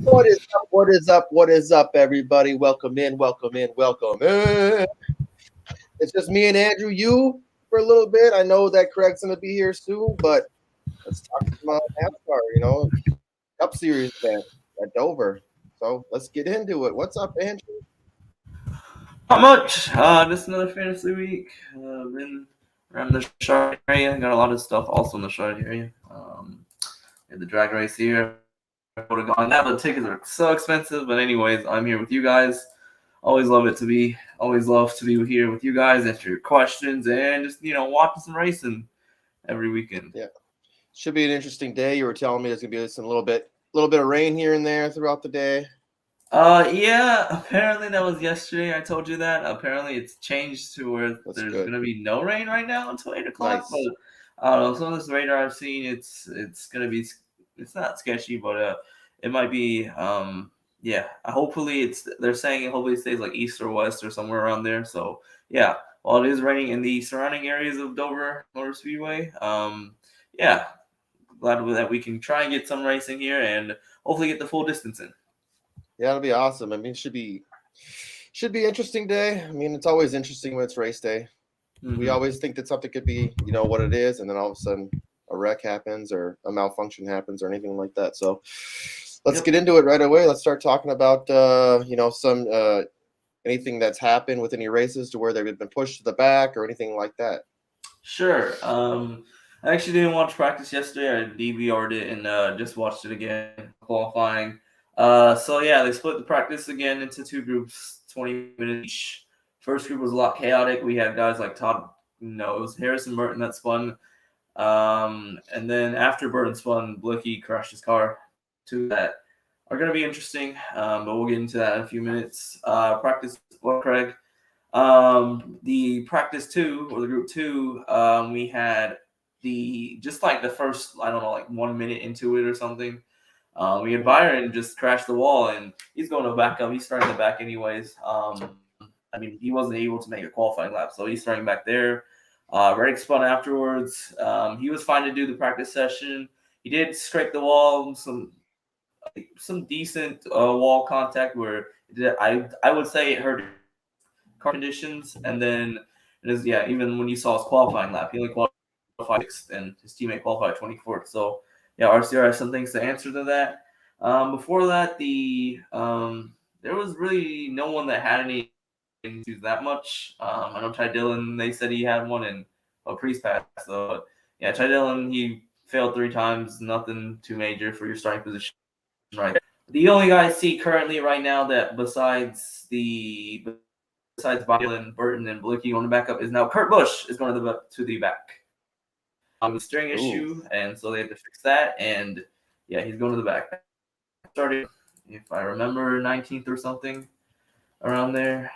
What is up? What is up? What is up, everybody? Welcome in, welcome in, welcome in. It's just me and Andrew, you for a little bit. I know that Craig's going to be here soon, but let's talk some NASCAR, Cup Series at Dover. So let's get into it. What's up, Andrew? Not much. Just another fantasy week. Been around the Charlotte area. Got a lot of stuff also in the Charlotte area. We had the drag race here. I would have gone that, but tickets are so expensive. But anyways, I'm here with you guys. Always love to be here with you guys, answer your questions, and just watching some racing every weekend. Yeah, should be an interesting day. You were telling me there's going to be some little bit of rain here and there throughout the day. Yeah, apparently that was yesterday. I told you that. Apparently it's changed to where That's there's good. gonna be no rain right now until 8 o'clock. Nice. But I don't know. Some of this radar I've seen, it's gonna be. It's not sketchy, but it might be. Yeah. Hopefully They're saying hopefully it stays like east or west or somewhere around there. So yeah, while it is raining in the surrounding areas of Dover Motor Speedway, yeah, glad that we can try and get some racing here and hopefully get the full distance in. Yeah, it'll be awesome. I mean, should be interesting day. I mean, it's always interesting when it's race day. We Mm-hmm. always think that something could be, what it is, and then all of a sudden a wreck happens or a malfunction happens or anything like that. So let's Yep. get into it right away. Let's start talking about, some anything that's happened with any races to where they've been pushed to the back or anything like that. Sure. I actually didn't watch practice yesterday. I DVR'd it and just watched it again qualifying. So yeah, they split the practice again into two groups, 20 minutes each. First group was a lot chaotic. We had guys like Todd. No, it was Harrison Burton that spun. And then after Burton spun, Blicky crashed his car. Two that are going to be interesting, but we'll get into that in a few minutes. Practice, what, Craig? The practice two or the group two, we had just like the first, I don't know, like 1 minute into it or something. We had Byron just crashed the wall and he's going to back up. He's starting the back anyways. I mean, he wasn't able to make a qualifying lap, so he's starting back there. Reddick spun afterwards. He was fine to do the practice session. He did scrape the wall, some decent wall contact where I would say it hurt car conditions, and then it is even when you saw his qualifying lap, he only qualified sixth, and his teammate qualified 24th. So yeah, RCR has some things to answer to that. Before that, there was really no one that had any issues that much. I know Ty Dillon, they said he had one, and Priest passed. So yeah, Ty Dillon, he failed 3 times, nothing too major for your starting position right. The only guy I see currently right now that besides Byron, Burton, and Blicky on the backup is now Kurt Busch is going to the back. A steering Ooh. issue, and so they have to fix that. And yeah, he's going to the back. Started, if I remember, 19th or something around there.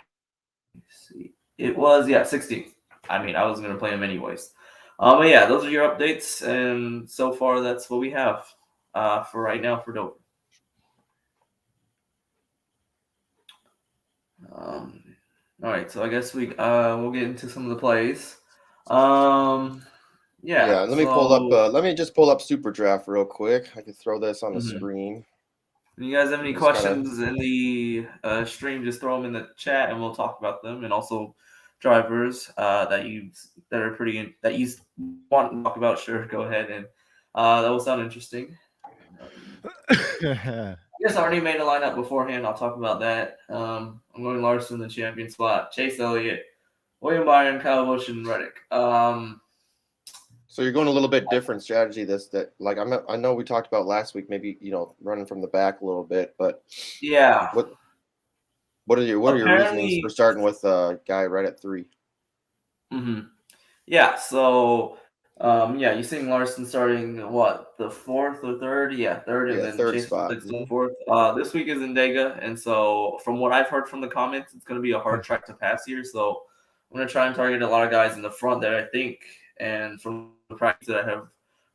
Let's see, it was 16th. I mean, I was going to play him anyways. But yeah, those are your updates, and so far that's what we have for right now for Dover. All right, so I guess we'll get into some of the plays. Yeah, Yeah. let me pull up. So, Let me just pull up SuperDraft real quick. I can throw this on the mhm. screen. If you guys have any Just kind of. questions in the stream, just throw them in the chat, and we'll talk about them. And also, drivers that are that you want to talk about, sure, go ahead, and that will sound interesting. I guess I already made a lineup beforehand. I'll talk about that. I'm going Larson, the champion spot. Chase Elliott, William Byron, Kyle Busch, and Reddick. So you're going a little bit different strategy. I know we talked about last week. Maybe running from the back a little bit. But Yeah. what what are your reasonings for Apparently, starting with a guy right at 3? hmm yeah. So, yeah, you seeing Larson starting what, the fourth or third? Yeah, third, and Yeah, then third Chase spot. sixth and fourth. This week is in Dega, and so from what I've heard from the comments, it's going to be a hard track to pass here. So I'm going to try and target a lot of guys in the front that I think, and from the practice that I have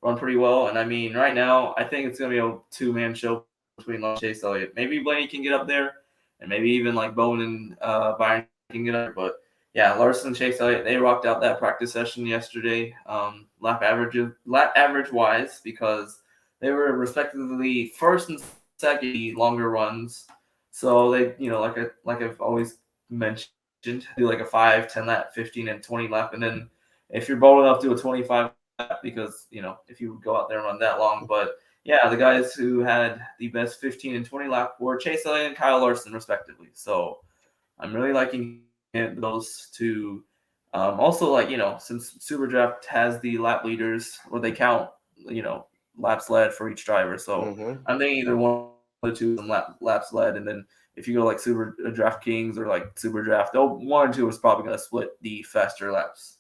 run pretty well. And I mean, right now, I think it's going to be a 2-man show between Larson and Chase Elliott. Maybe Blaney can get up there, and maybe even like Bowen and Byron can get up there, but yeah, Larson and Chase Elliott, they rocked out that practice session yesterday, lap average wise, because they were respectively first and second longer runs. So they, like I've always mentioned, do like a 5, 10 lap, 15, and 20 lap, and then if you're bold enough, do a 25 lap because if you go out there and run that long. But yeah, the guys who had the best 15 and 20 lap were Chase Elliott and Kyle Larson, respectively. So I'm really liking those two. Also, since SuperDraft has the lap leaders, or they count, laps led for each driver. So I'm thinking either one or two and laps led, and then if you go like SuperDraft Kings or like SuperDraft, one or two is probably going to split the faster laps.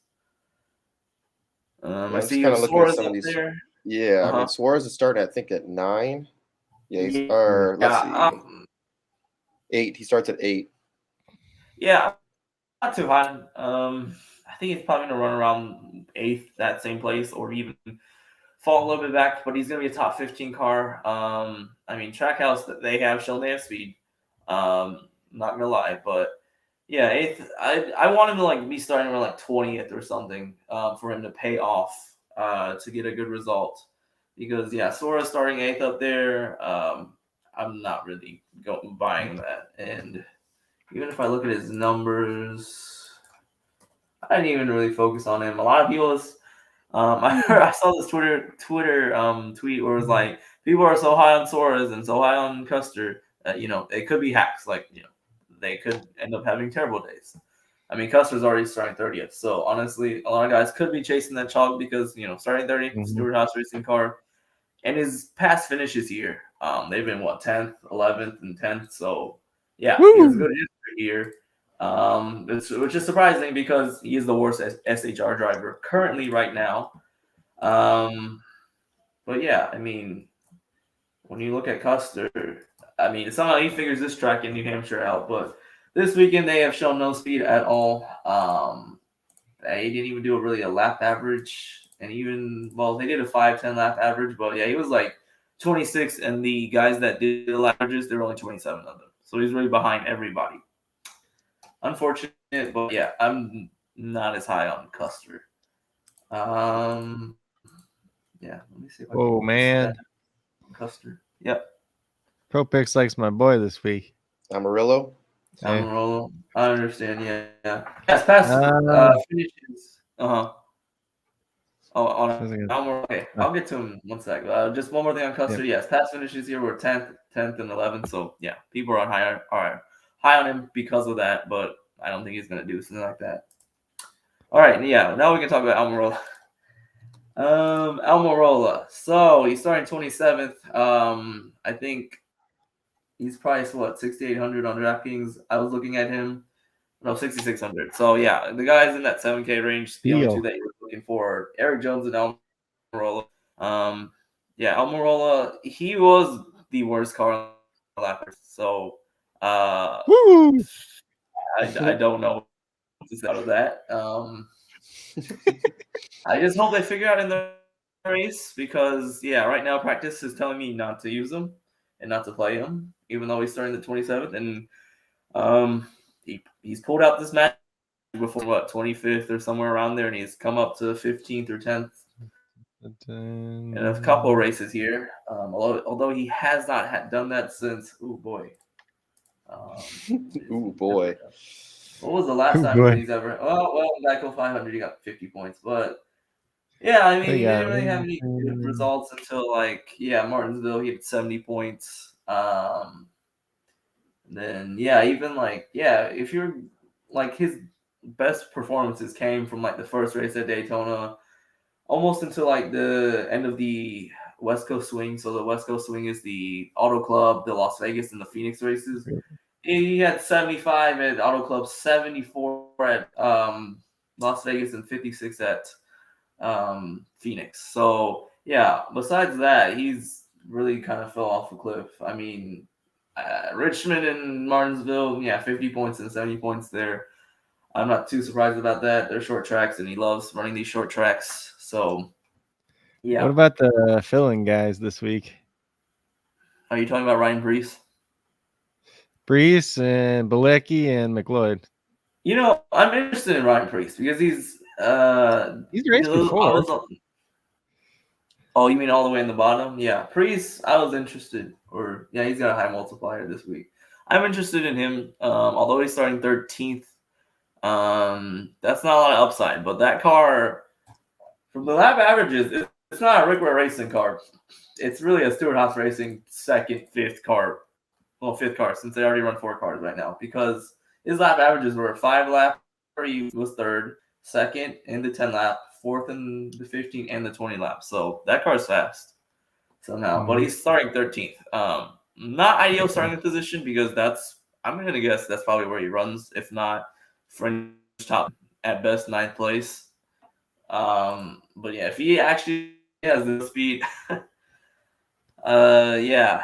Yeah, I I'm see just kind of looking at Suarez some up of these. there. Yeah, I mean Suarez is starting, I think, at 9. Yeah, or let's see, 8. He starts at 8. Yeah, not too high. I think he's probably going to run around 8th, that same place, or even fall a little bit back, but he's going to be a top 15 car. I mean, Trackhouse, they have shown they have speed. Not going to lie, but yeah, 8th. I want him to be starting around 20th or something for him to pay off to get a good result. Because Sora starting 8th up there, I'm not really buying that. And even if I look at his numbers, I didn't even really focus on him. A lot of people I saw this Twitter tweet where it was like, people are so high on Suarez and so high on Custer that it could be hacks. They could end up having terrible days. I mean, Custer's already starting 30th, so honestly, a lot of guys could be chasing that chalk because starting 30th, Stewart Haas racing car, and his past finishes here, they've been 10th, 11th, and 10th. So yeah, he has a good history here. Which is surprising because he is the worst SHR driver currently right now. But yeah, I mean, when you look at Custer, I mean, somehow he figures this track in New Hampshire out, but this weekend they have shown no speed at all. He didn't even do a lap average, and they did a 5-10 lap average, but yeah, he was 26, and the guys that did the lap averages, there were only 27 of them, so he's really behind everybody. Unfortunate, but yeah, I'm not as high on Custer. Yeah, let me see if I can man. Custer. Yep. Pro Picks likes my boy this week. Amarillo. Amarillo. I understand. Yeah. Yes, past finishes. Oh, okay. I'll get to him one sec. Just one more thing on Custer. Yes, past finishes here were 10th, and 11th. So yeah, people are high on him because of that, but I don't think he's gonna do something like that. All right, yeah. Now we can talk about Almirola. Almirola. So he's starting 27th. I think he's priced 6,800 on DraftKings. I was looking at him. No, 6,600. So yeah, the guys in that 7K range, the only two that you were looking for, Eric Jones and Almirola. Almirola, he was the worst car on the lappers. So I don't know what to say out of that. I just hope they figure out in the race because right now practice is telling me not to use him and not to play him, even though he's starting the 27th. And he's pulled out this match before 25th or somewhere around there, and he's come up to 15th or 10th in a couple of races here. Although he has not done that since. Oh boy. What was the last time he's ever? Well, Geico 500, he got 50 points, but yeah, I mean, he didn't really have any good results until Martinsville. He had 70 points. Then if you're his best performances came from the first race at Daytona, almost until the end of the West Coast Swing. So the West Coast Swing is the Auto Club, the Las Vegas, and the Phoenix races. He had 75 at Auto Club, 74 at Las Vegas, and 56 at Phoenix. So yeah, besides that, he's really kind of fell off a cliff. I mean, Richmond and Martinsville, 50 points and 70 points there. I'm not too surprised about that. They're short tracks, and he loves running these short tracks. So yeah. What about the filling guys this week? Are you talking about Ryan Brees? Brees and Bilecki and McLeod. I'm interested in Ryan Brees because he's raced before. Oh, you mean all the way in the bottom? Yeah, Priest. I was interested, or yeah, he's got a high multiplier this week. I'm interested in him. Although he's starting 13th, that's not a lot of upside. But that car, from the lap averages, it's not a Rick Ware Racing car. It's really a Stewart Haas Racing second, fifth car. Well, fifth car, since they already run 4 cars right now. Because his lap averages were 5 lap, he was third, second in the 10 lap, fourth in the 15 and the 20 lap. So that car's fast somehow. But he's starting 13th. Not ideal starting position because I'm going to guess that's probably where he runs. If not, fringe top at best 9th place. But yeah, if he actually has the speed, yeah,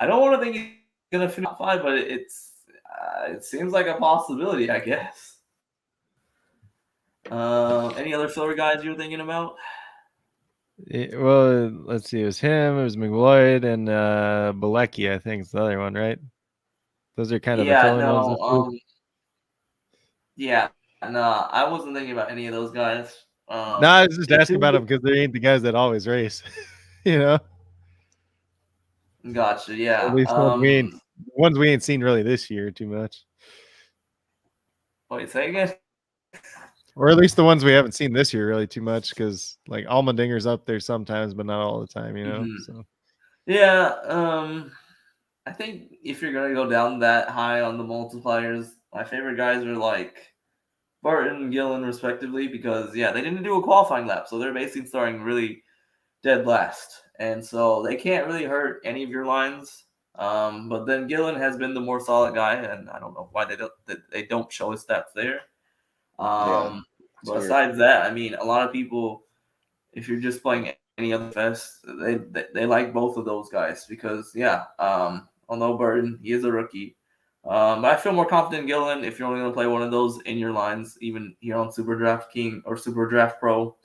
I don't want to think he's gonna finish top 5, but it seems like a possibility, I guess. Any other filler guys you're thinking about? Well, let's see. It was him. It was McLeod and Bilecki, I think is the other one, right? Those are kind of the filler ones. Yeah, no, I wasn't thinking about any of those guys. No, I was just asking about them because they ain't the guys that always race, you know. Gotcha. Yeah. At least ones we ain't seen really this year too much. Wait, say again. Or at least the ones we haven't seen this year really too much, because like Allmendinger's up there sometimes, but not all the time, you know. So yeah, I think if you're gonna go down that high on the multipliers, my favorite guys are like Barton and Gillen respectively, because they didn't do a qualifying lap, so they're basically starting really dead last, and so they can't really hurt any of your lines. But then Gillen has been the more solid guy, and I don't know why they don't show his stats there. But besides that, I mean, a lot of people, if you're just playing any other fest, they like both of those guys because although Burton, he is a rookie. But I feel more confident in Gillen if you're only going to play one of those in your lines, even here on SuperDraft King or SuperDraft Pro.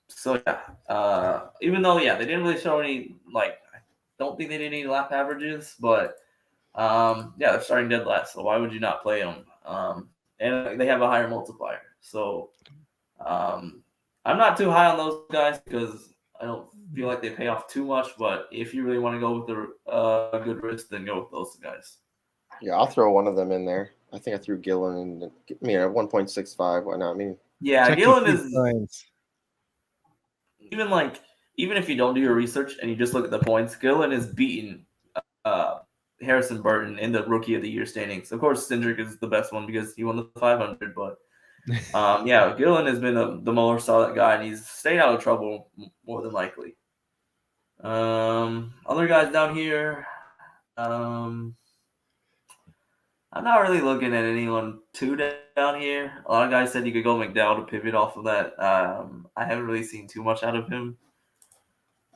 So even though they didn't really show any, like, I don't think they did any lap averages, but they're starting dead last. So why would you not play them? And they have a higher multiplier. So I'm not too high on those guys because I don't feel like they pay off too much. But if you really want to go with a good risk, then go with those guys. Yeah, I'll throw one of them in there. I think I threw Gillen in. At 1.65. Why not? I mean, Gillen is even if you don't do your research and you just look at the points, Gillen is beaten Harrison Burton in the Rookie of the Year standings. Of course, Cindric is the best one because he won the 500. But Gillen has been the more solid guy, and he's stayed out of trouble more than likely. Other guys down here, I'm not really looking at anyone too down here. A lot of guys said you could go McDowell to pivot off of that. I haven't really seen too much out of him.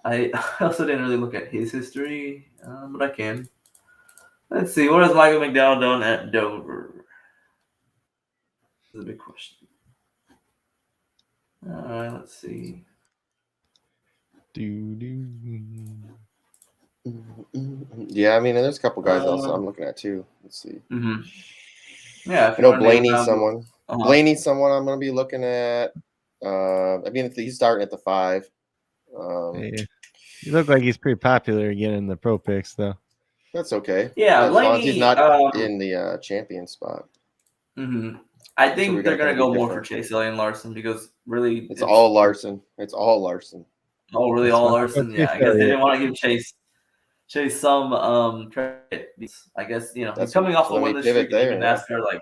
I also didn't really look at his history, but I can. Let's see. What has Michael McDowell done at Dover? That's a big question. All right, let's see. Yeah, I mean, there's a couple guys also I'm looking at too. Let's see. Mm-hmm. Yeah, I know Blaney's someone. Blaney's someone I'm going to be looking at. I mean, if he's starting at the 5. You look like he's pretty popular again in the pro picks, though. That's okay. Yeah, as long as he's not in the champion spot. Mm-hmm. I think they're going to go more for Chase Elliott and Larson because really it's all Larson. It's all Larson. Oh, really? All Larson? Yeah, I guess they didn't want to give Chase some credit. I guess he's coming off a winless streak. Even Nascar, like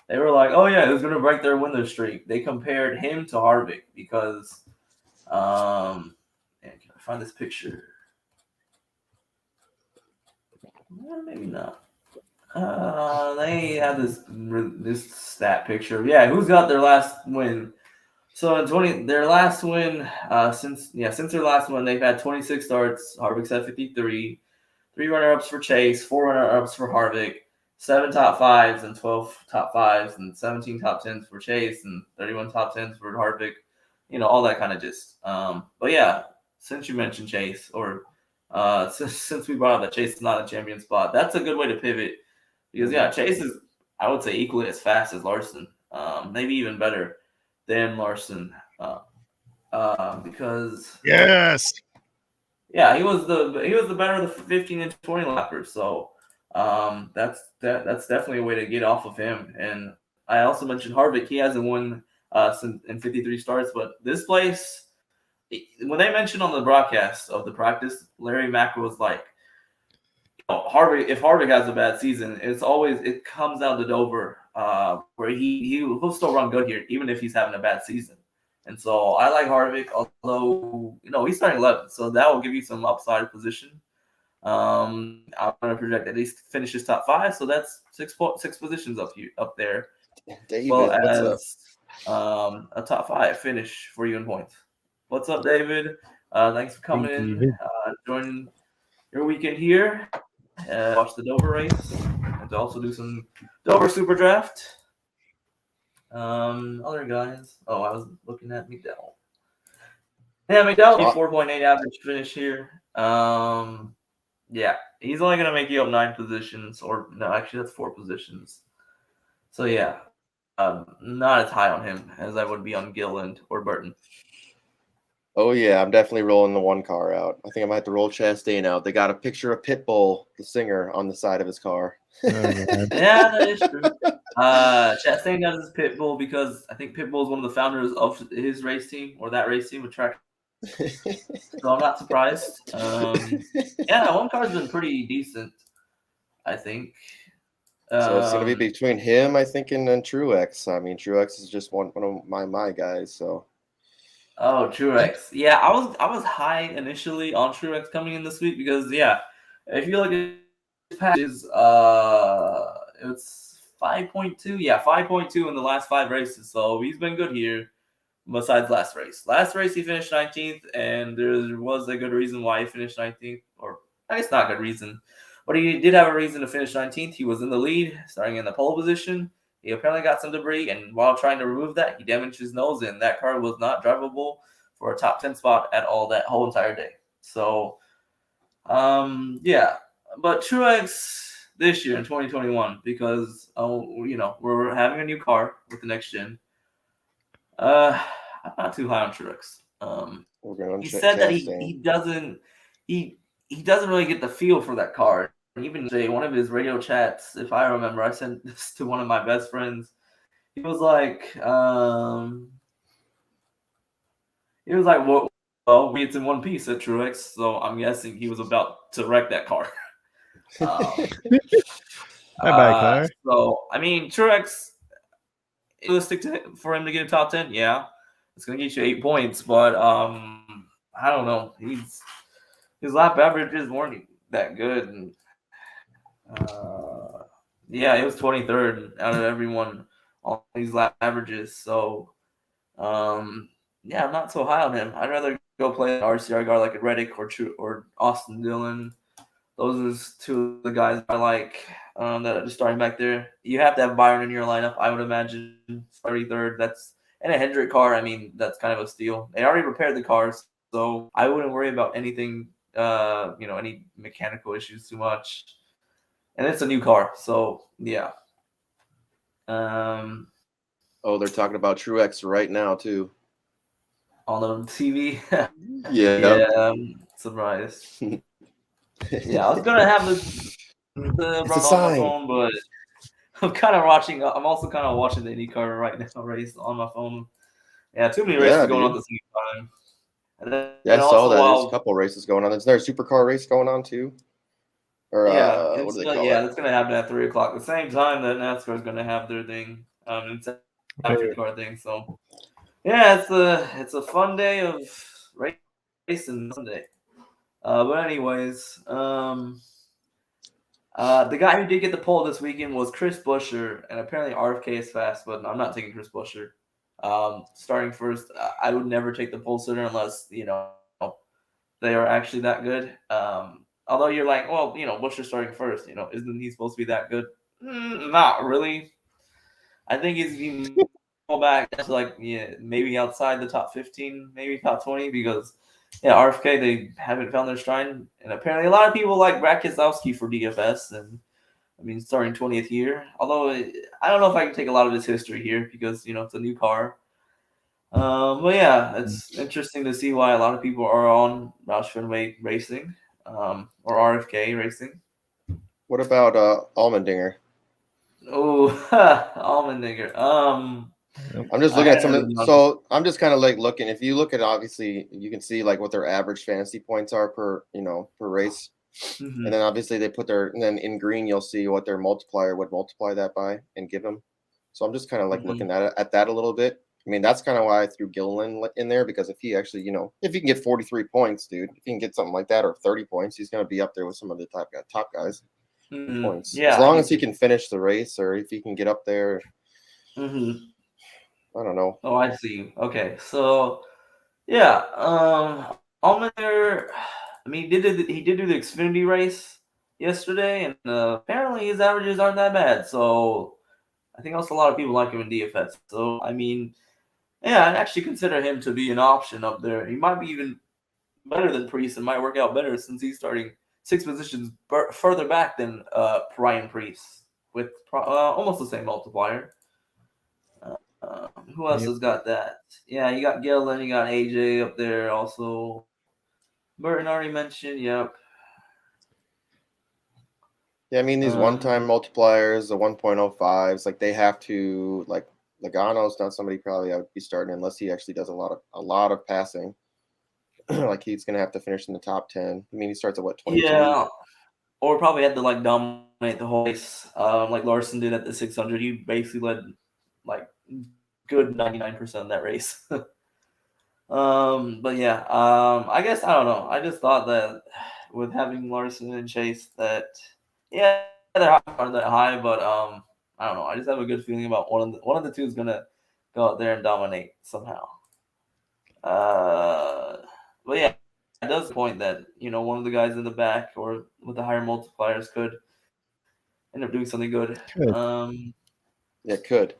they were like, oh yeah, who's going to break their winless streak? They compared him to Harvick because can I find this picture? Well, maybe not. They have this stat picture. Yeah, who's got their last win? So in their last win, since their last win, they've had 26 starts. Harvick's had 53. 3 runner-ups for Chase, 4 runner-ups for Harvick, 7 top 5s and 12 top 5s, and 17 top 10s for Chase, and 31 top 10s for Harvick. All that kind of gist. But yeah, since you mentioned Chase, or since we brought up that Chase is not a champion spot, that's a good way to pivot because Chase is, I would say, equally as fast as Larson, maybe even better than Larson. because Yes. yeah, he was the better of the 15 and 20 lappers. So that's definitely a way to get off of him. And I also mentioned Harvick. He hasn't won since in 53 starts, but this place, when they mentioned on the broadcast of the practice, Larry Mack was like, Harvick, if Harvick has a bad season, it comes down to Dover, where he'll still run good here, even if he's having a bad season. And so I like Harvick, although he's starting 11, so that will give you some upside position. I'm going to project at least finishes top 5, so that's six positions up there, David, well what's as a top 5 finish for you in points. What's up, David? Thanks for coming in, joining your weekend here. Watch the Dover race, and to also do some Dover SuperDraft. Other guys. Oh, I was looking at McDowell. Yeah, McDowell 4.8 average finish here. Yeah, he's only gonna make you up 9 positions, or no, actually that's 4 positions. So yeah, not as high on him as I would be on Gilland or Burton. Oh yeah, I'm definitely rolling the one car out. I think I might have to roll Chastain out. They got a picture of Pitbull, the singer, on the side of his car. Yeah, that is true. Chastain does his Pitbull because I think Pitbull is one of the founders of his race team, or that race team with track. So I'm not surprised. Yeah, one car's been pretty decent, I think. So it's gonna be between him, I think, and Truex. I mean, Truex is just one of my guys. So. Oh, Truex. Yeah, I was high initially on Truex coming in this week because if you look at his patches, it's 5.2. Yeah, 5.2 in the last 5 races. So he's been good here. Besides last race. Last race he finished 19th, and there was a good reason why he finished 19th, or I guess not a good reason, but he did have a reason to finish 19th. He was in the lead, starting in the pole position. He apparently got some debris, and while trying to remove that, he damaged his nose, and that car was not drivable for a top 10 spot at all that whole entire day. So, yeah. But Truex this year in 2021, because we're having a new car with the next gen. I'm not too high on Truex. He said that he doesn't really get the feel for that car. Even one of his radio chats, if I remember, I sent this to one of my best friends. He was like, well, it's in one piece at Truex, so I'm guessing he was about to wreck that car. Bye, car. So I mean, Truex, realistic for him to get a top 10, yeah, it's gonna get you 8 points, but I don't know. His lap averages weren't that good, and yeah, it was 23rd out of everyone on these lap averages. So yeah, I'm not so high on him. I'd rather go play an RCR guy like a Reddick or Austin Dillon. Those are 2 of the guys I like that are just starting back there. You have to have Byron in your lineup, I would imagine. 33rd, that's and a Hendrick car. I mean, that's kind of a steal. They already repaired the cars, so I wouldn't worry about anything, any mechanical issues too much. And it's a new car, so yeah. Oh, they're talking about Truex right now too. On the TV. Yeah. I'm surprised. Yeah, I was gonna have the run on my phone, but I'm also kind of watching the IndyCar right now race on my phone. Yeah, too many races going on at the same time. And then, I saw that. There's a couple races going on. Is there a supercar race going on too? Or what do they call it? Yeah, it's gonna happen at 3:00, the same time that NASCAR is gonna have their thing. It's after car thing. So yeah, it's a fun day of racing Sunday. But anyways, the guy who did get the pole this weekend was Chris Buescher, and apparently RFK is fast, but I'm not taking Chris Buescher. Starting first, I would never take the pole sitter unless they are actually that good. Although you're like, well, Buescher's starting first. Isn't he supposed to be that good? Not really. I think he's go back to maybe outside the top 15, maybe top 20, because RFK, they haven't found their stride, and apparently a lot of people like Brad Keselowski for DFS, and I mean starting 20th year. Although I don't know if I can take a lot of his history here because it's a new car. But yeah, it's interesting to see why a lot of people are on Roush Fenway Racing, or RFK Racing. What about Allmendinger? Oh, Allmendinger. I'm just I looking at hadn't some really of, gone. so I'm just kind of like looking. If you look at, obviously you can see like what their average fantasy points are per race, Mhm. and then obviously they put and then in green you'll see what their multiplier would multiply that by and give them. So I'm just kind of like looking at that a little bit. I mean, that's kind of why I threw Gilliland in there, because if he actually, if he can get 43 points, dude, if he can get something like that, or 30 points, he's going to be up there with some of the top guys in points. Yeah, As I long can as he see. can finish the race, or if he can get up there, I don't know. Oh, I see. Okay, so yeah, Allmendinger. I mean, he did do the Xfinity race yesterday, and apparently his averages aren't that bad. So I think also a lot of people like him in DFS. So I mean, yeah, I'd actually consider him to be an option up there. He might be even better than Priest and might work out better since he's starting 6 positions further back than Ryan Priest with almost the same multiplier. Who else Yep. has got that? Yeah, you got Gillen, you got AJ up there also. Burton already mentioned. Yep. Yeah, I mean, these one-time multipliers, the 1.05s, like they have to, like Logano's not somebody probably I would be starting unless he actually does a lot of passing. Like he's gonna have to finish in the top 10. I mean, he starts at what, 22? Yeah, or probably had to like dominate the whole race, like Larson did at the 600. He basically led like good 99% of that race. But yeah, I guess I don't know. I just thought that with having Larson and Chase, that yeah, they're not that high, but I don't know. I just have a good feeling about one of the two is gonna go out there and dominate somehow. But yeah, it does point that one of the guys in the back or with the higher multipliers could end up doing something good. Could. Yeah, could.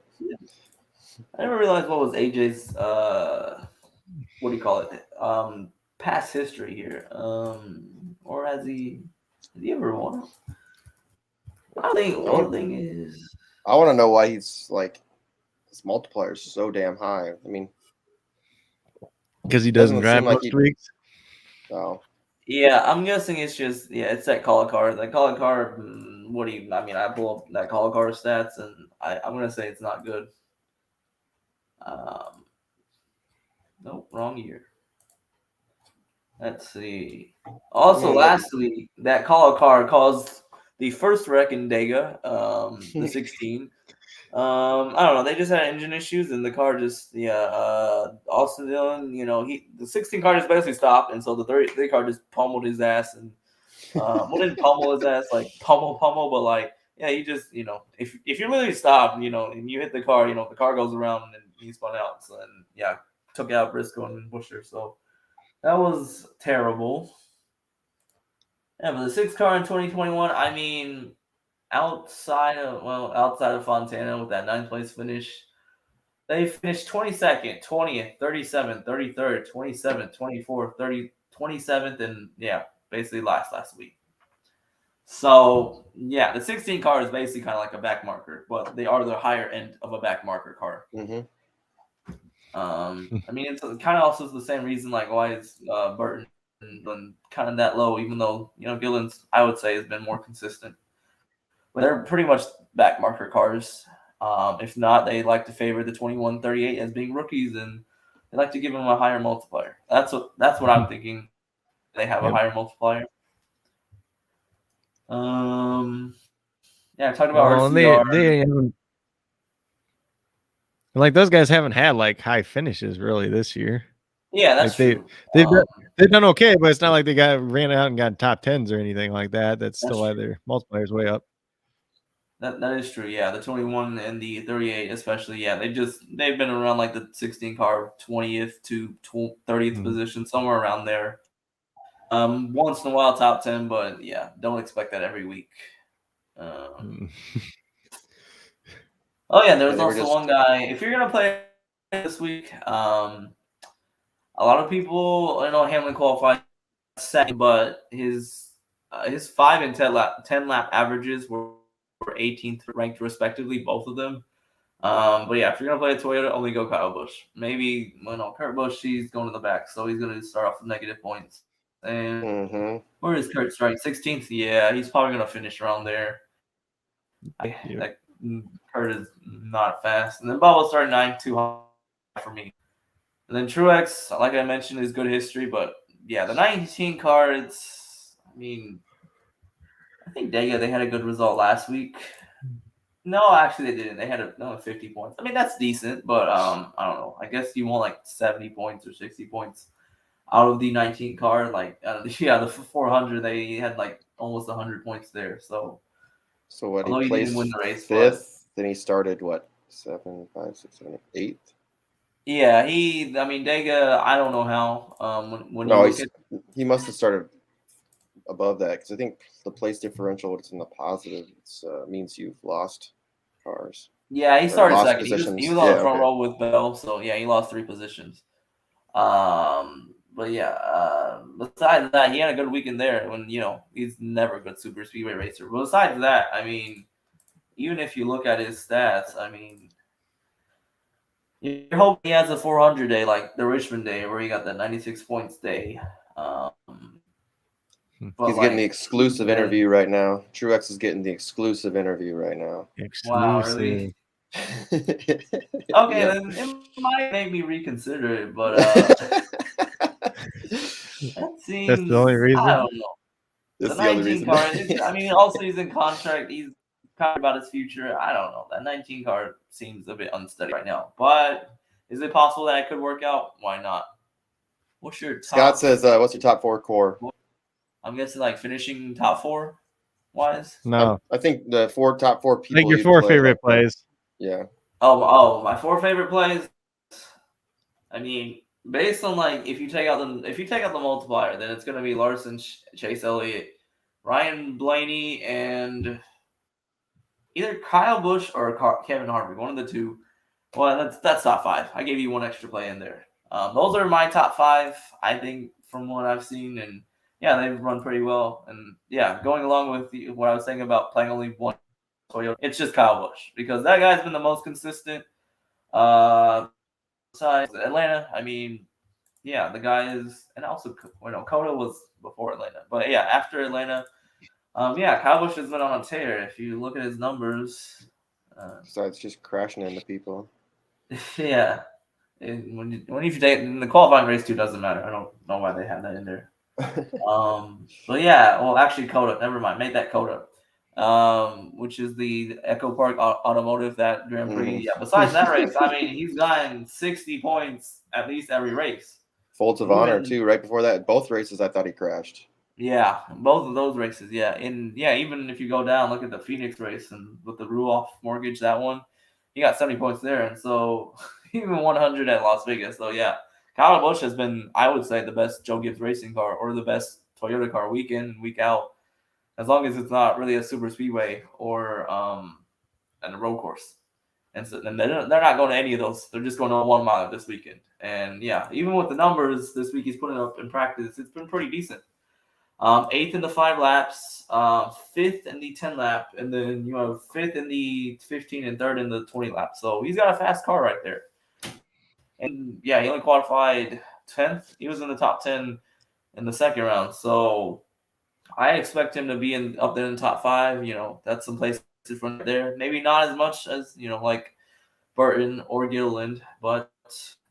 I never realized what was AJ's what do you call it? Past history here. Or has he ever won? I think one thing is I want to know why he's like his multiplier is so damn high. I mean, because he doesn't drive seem like most weeks. Oh, yeah, I'm guessing it's just it's that call car. That call car. What do you? I mean, I pull up that call car stats, and I'm gonna say it's not good. Nope, wrong year. Let's see. Also, lastly, that call car caused the first wreck in Dega, the 16. I don't know. They just had engine issues, and the car just Austin Dillon, the 16 car just basically stopped, and so the 33 car just pummeled his ass, and didn't pummel his ass like pummel, but like you just if you literally stop, and you hit the car, the car goes around and then he spun out, so and took out Briscoe and Busher, so that was terrible. Yeah, but the 6 car in 2021, I mean, outside of Fontana with that 9th place finish, they finished 22nd, 20th, 37th, 33rd, 27th, 24th, 30, 27th, and basically last week. So the 16 car is basically kind of like a back marker, but they are the higher end of a back marker car. Mm-hmm. I mean, it's kind of also the same reason like why is Burton kind of that low, even though Gillen's I would say has been more consistent. But they're pretty much back marker cars. If not, they like to favor the 2138 as being rookies, and they like to give them a higher multiplier. That's what I'm thinking. They have a higher multiplier. I talked about RCR. They haven't, like those guys haven't had like high finishes really this year. Yeah, that's true. They've done okay, but it's not like they ran out and got top 10s or anything like that. That's still why their multiplier's way up. That is true. Yeah, the 21 and the 38, especially. Yeah, they've been around like the 16 car 20th to 30th position, somewhere around there. Once in a while top 10, but don't expect that every week. Oh yeah, there was also one guy. If you're gonna play this week, a lot of people Hamlin qualified second, but his 5 and 10 lap averages were 18th ranked respectively, both of them. But yeah, if you're gonna play a Toyota, only go Kyle Busch. Maybe Kurt Busch, he's going to the back, so he's gonna start off with negative points. And where is Kurt starting? 16th. Yeah, he's probably gonna finish around there. Kurt is not fast, and then Bubba started 9, too high for me. And then Truex, like I mentioned, is good history, but yeah, the 19 car, I think Dega, they had a good result last week. No, actually they didn't. They had 50 points. I mean, that's decent, but I don't know. I guess you want like 70 points or 60 points out of the 19 car. Like, the 400, they had like almost 100 points there. So what, although he placed didn't win the race, 5th, then he started what, 7, 5, 6, 7, 8? Yeah, Dega, I don't know how. When you look at, he must have started above that, because I think the place differential, when it's in the positive, it means you've lost cars. Yeah, he started second. He was on the front row with Bell, so yeah, he lost 3 positions. But yeah, besides that, he had a good weekend there. When he's never a good super speedway racer. But besides that, I mean, even if you look at his stats, I mean, you hope he has a 400 day like the Richmond day, where he got that 96 points day. He's getting the exclusive interview right now. Truex is getting the exclusive interview right now. Wow, really? Okay, then it might make me reconsider it, but that seems. That's the only reason. I don't know. The 19 car. Also he's in contract. He's kind of about his future. I don't know. That 19 car seems a bit unsteady right now, but is it possible that it could work out? Why not? What's your top? Scott says, "What's your top 4 core?" I'm guessing like finishing top 4 wise. No, I think the top 4 people. Like your 4 favorite plays. Yeah. Oh, my 4 favorite plays. I mean, based on like if you take out the multiplier, then it's gonna be Larson, Chase Elliott, Ryan Blaney, and either Kyle Busch or Kevin Harvick, one of the two. Well, that's top 5. I gave you 1 extra play in there. Those are my top 5, I think, from what I've seen, and yeah, they've run pretty well. And yeah, going along with what I was saying about playing only 1 Toyota, it's just Kyle Busch, because that guy's been the most consistent. Besides Atlanta, I mean, yeah, the guy is, and also Coda was before Atlanta, but yeah, after Atlanta, Kyle Busch has been on a tear. If you look at his numbers, besides just crashing into people. Yeah, when you take in the qualifying race too, doesn't matter. I don't know why they have that in there. But yeah, well, actually, Coda. Never mind, make that Coda. Which is the Echo Park Automotive, that Grand Prix. Yeah, besides that race, I mean, he's gotten 60 points at least every race. Folds of honor too. Right before that, both races, I thought he crashed. Yeah, both of those races. Yeah, and yeah, even if you go down, look at the Phoenix race and with the Ruoff mortgage, that one, he got 70 points there, and so even 100 at Las Vegas. So yeah, Kyle Busch has been, I would say, the best Joe Gibbs racing car or the best Toyota car week in and week out. As long as it's not really a super speedway or and a road course. And so then they're not going to any of those. They're just going to 1 mile this weekend. And yeah, even with the numbers this week he's putting up in practice, it's been pretty decent. 8th in the 5 laps, 5th in the 10 lap, and then 5th in the 15 and 3rd in the 20 lap. So he's got a fast car right there. And yeah, he only qualified 10th. He was in the top 10 in the second round. So I expect him to be up there in the top 5. That's some places from there. Maybe not as much as like Burton or Gilliland, but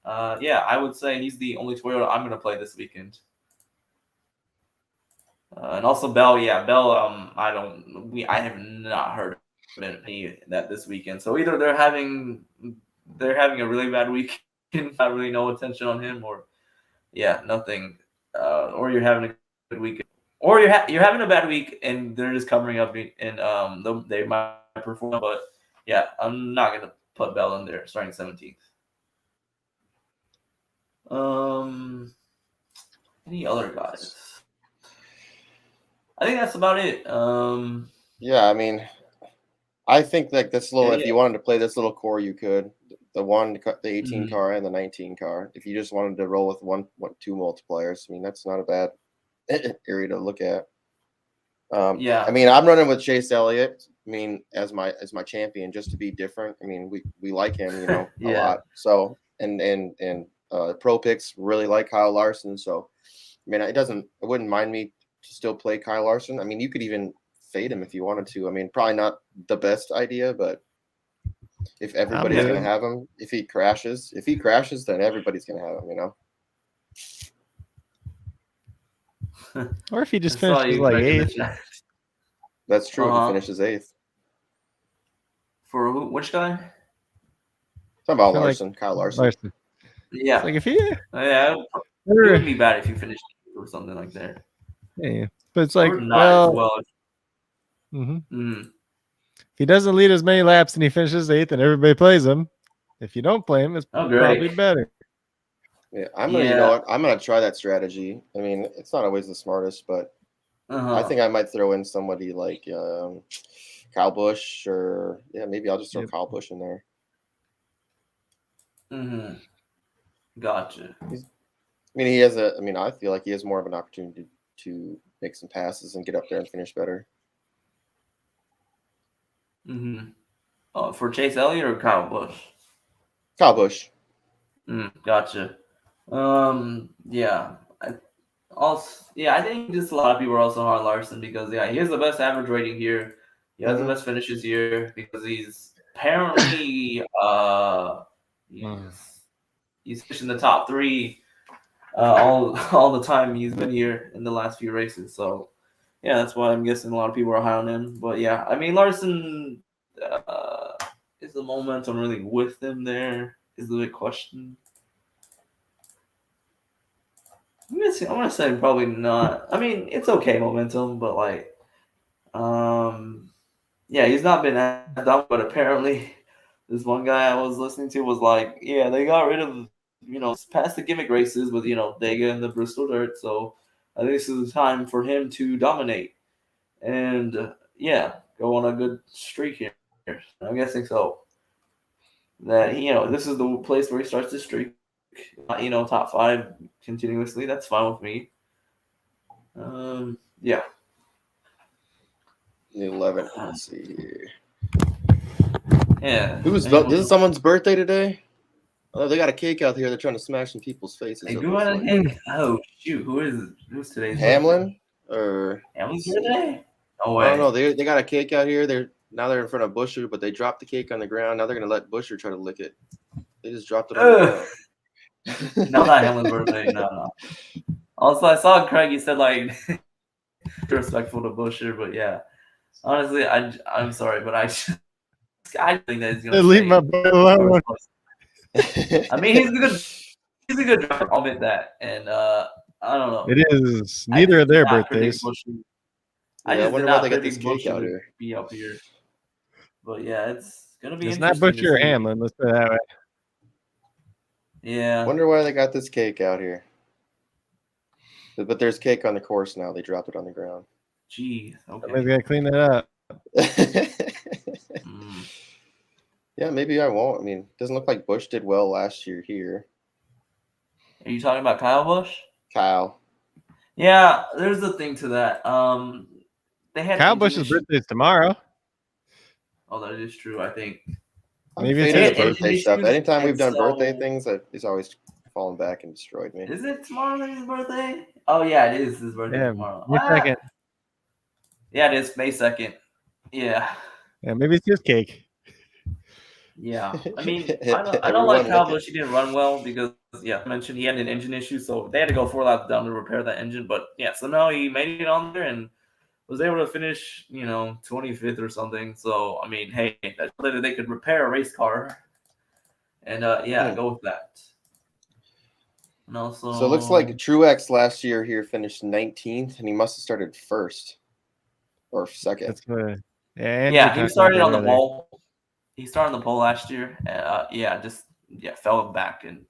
I would say he's the only Toyota I'm going to play this weekend. And also Bell, Bell. I have not heard of any that this weekend. So either they're having a really bad weekend, not really no attention on him, or nothing, or you're having a good weekend. Or you're having a bad week and they're just covering up, and they might perform. But yeah, I'm not gonna put Bell in there starting 17th. Any other guys? I think that's about it. Yeah, I mean, I think like this little. If you wanted to play this little core, you could. The 18 car and the 19 car. If you just wanted to roll with 2 multipliers, I mean, that's not a bad area to look at. I mean, I'm running with Chase Elliott. I mean, as my champion, just to be different. I mean, we like him, you know, a Yeah. lot. So and pro picks really like Kyle Larson. So I mean, it wouldn't mind me to still play Kyle Larson. I mean, you could even fade him if you wanted to. I mean, probably not the best idea, but if everybody's do gonna it. have him, if he crashes, then everybody's gonna have him, you know. Or if he just I saw finishes you like correcting the 8th. chat. That's true. Uh-huh. He finishes 8th. For who? Which guy? Talking about For, like, Larson, Kyle Larson. Larson. Yeah. It's like if he, Yeah. It wouldn't be bad if you finished or something like that. yeah, but it's like, Or not as well. if he doesn't lead as many laps and he finishes 8th and everybody plays him, if you don't play him, it's probably better. Yeah, I'm gonna. You know what? I'm gonna try that strategy. I mean, it's not always the smartest, but I think I might throw in somebody like Kyle Busch, or maybe I'll just throw Kyle Busch in there. Gotcha. I mean, he has a. I mean, I feel like he has more of an opportunity to make some passes and get up there and finish better. For Chase Elliott or Kyle Busch? Kyle Busch. Gotcha. Yeah. I think just a lot of people are also on Larson because he has the best average rating here. He has the best finishes here because he's apparently he's fishing the top 3 all the time he's been here in the last few races. So yeah, that's why I'm guessing a lot of people are high on him. But yeah, I mean Larson is the momentum really with him there is the big question. I'm gonna say probably not. I mean, it's okay momentum, but like, he's not been as dumb. But apparently, this one guy I was listening to was like, yeah, they got rid of past the gimmick races with Dega and the Bristol Dirt. So I think this is the time for him to dominate and go on a good streak here. I'm guessing so. That this is the place where he starts to streak. Top 5 continuously. That's fine with me. Yeah. 11. Let's see here. Yeah. This is someone's birthday today? Oh, they got a cake out here. They're trying to smash in people's faces. Oh shoot! Who's today's Hamlin birthday? or Hamlin's birthday? No way. I don't know. They got a cake out here. They're in front of Busher, but they dropped the cake on the ground. Now they're gonna let Busher try to lick it. They just dropped it on the ground. No, not Hamlin's birthday. No. Also, I saw Craig. He said like respectful to Busher, but yeah. Honestly, I'm sorry, but I think that he's gonna leave my boy alone. I mean, he's a good driver. I'll admit that, and I don't know. It is neither of their birthdays. I wonder why they got this cake out here. Be up here, but yeah, it's gonna be. It's not Busher or Hamlin. Let's put it that way. Yeah. Wonder why they got this cake out here. But there's cake on the course now. They dropped it on the ground. Jeez. Okay. Somebody's got to clean that up. Yeah, maybe I won't. I mean, it doesn't look like Busch did well last year here. Are you talking about Kyle Busch? Kyle. Yeah, there's the thing to that. They had Kyle Busch's birthday is tomorrow. Oh, that is true. I think. Maybe it's his birthday stuff. Anytime we've done birthday things, he's always fallen back and destroyed me. Is it tomorrow his birthday? Oh yeah, it is his birthday tomorrow. May 2nd. Yeah, it is May 2nd. Yeah. Yeah, maybe it's just cake. Yeah, I mean, I don't like Kyle Busch. He didn't run well because, I mentioned he had an engine issue, so they had to go 4 laps down to repair that engine. But yeah, somehow he made it on there and was able to finish, 25th or something. So I mean, hey, that's that they could repair a race car, and go with that. And also, so it looks like Truex last year here finished 19th, and he must have started 1st or 2nd. That's good. He started on the pole. He started on the pole last year. Fell back and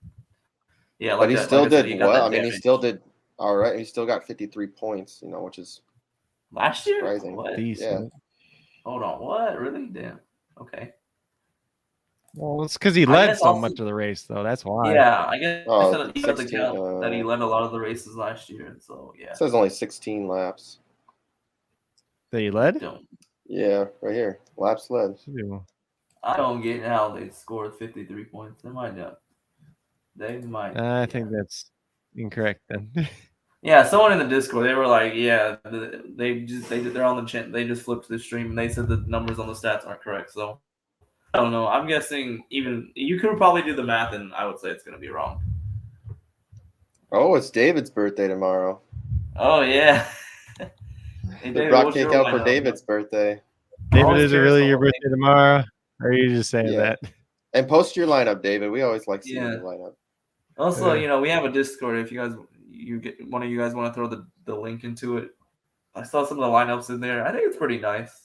but he still did well. I mean, he still did all right. He still got 53 points, which is last year. Surprising. What? Yeah. Hold on. What? Really? Damn. Okay. Well, it's because he led so much of the race, though. That's why. Yeah, I guess he got the count that he led a lot of the races last year. So yeah. It says only 16 laps. That he led? Yeah, right here. Laps led. I don't get how they scored 53 points. They might not. They might. I think that's incorrect then. Yeah, someone in the Discord, they were like, yeah, they're on the chat. They just flipped the stream and they said the numbers on the stats aren't correct. So I don't know. I'm guessing even you could probably do the math, and I would say it's going to be wrong. Oh, it's David's birthday tomorrow. Oh yeah. Hey, They David, brought what's cake your out for lineup? David's birthday. David, is it really your birthday tomorrow? Or are you just saying that? And post your lineup, David. We always like seeing your lineup. Also, we have a Discord. If one of you guys want to throw the link into it. I saw some of the lineups in there. I think it's pretty nice.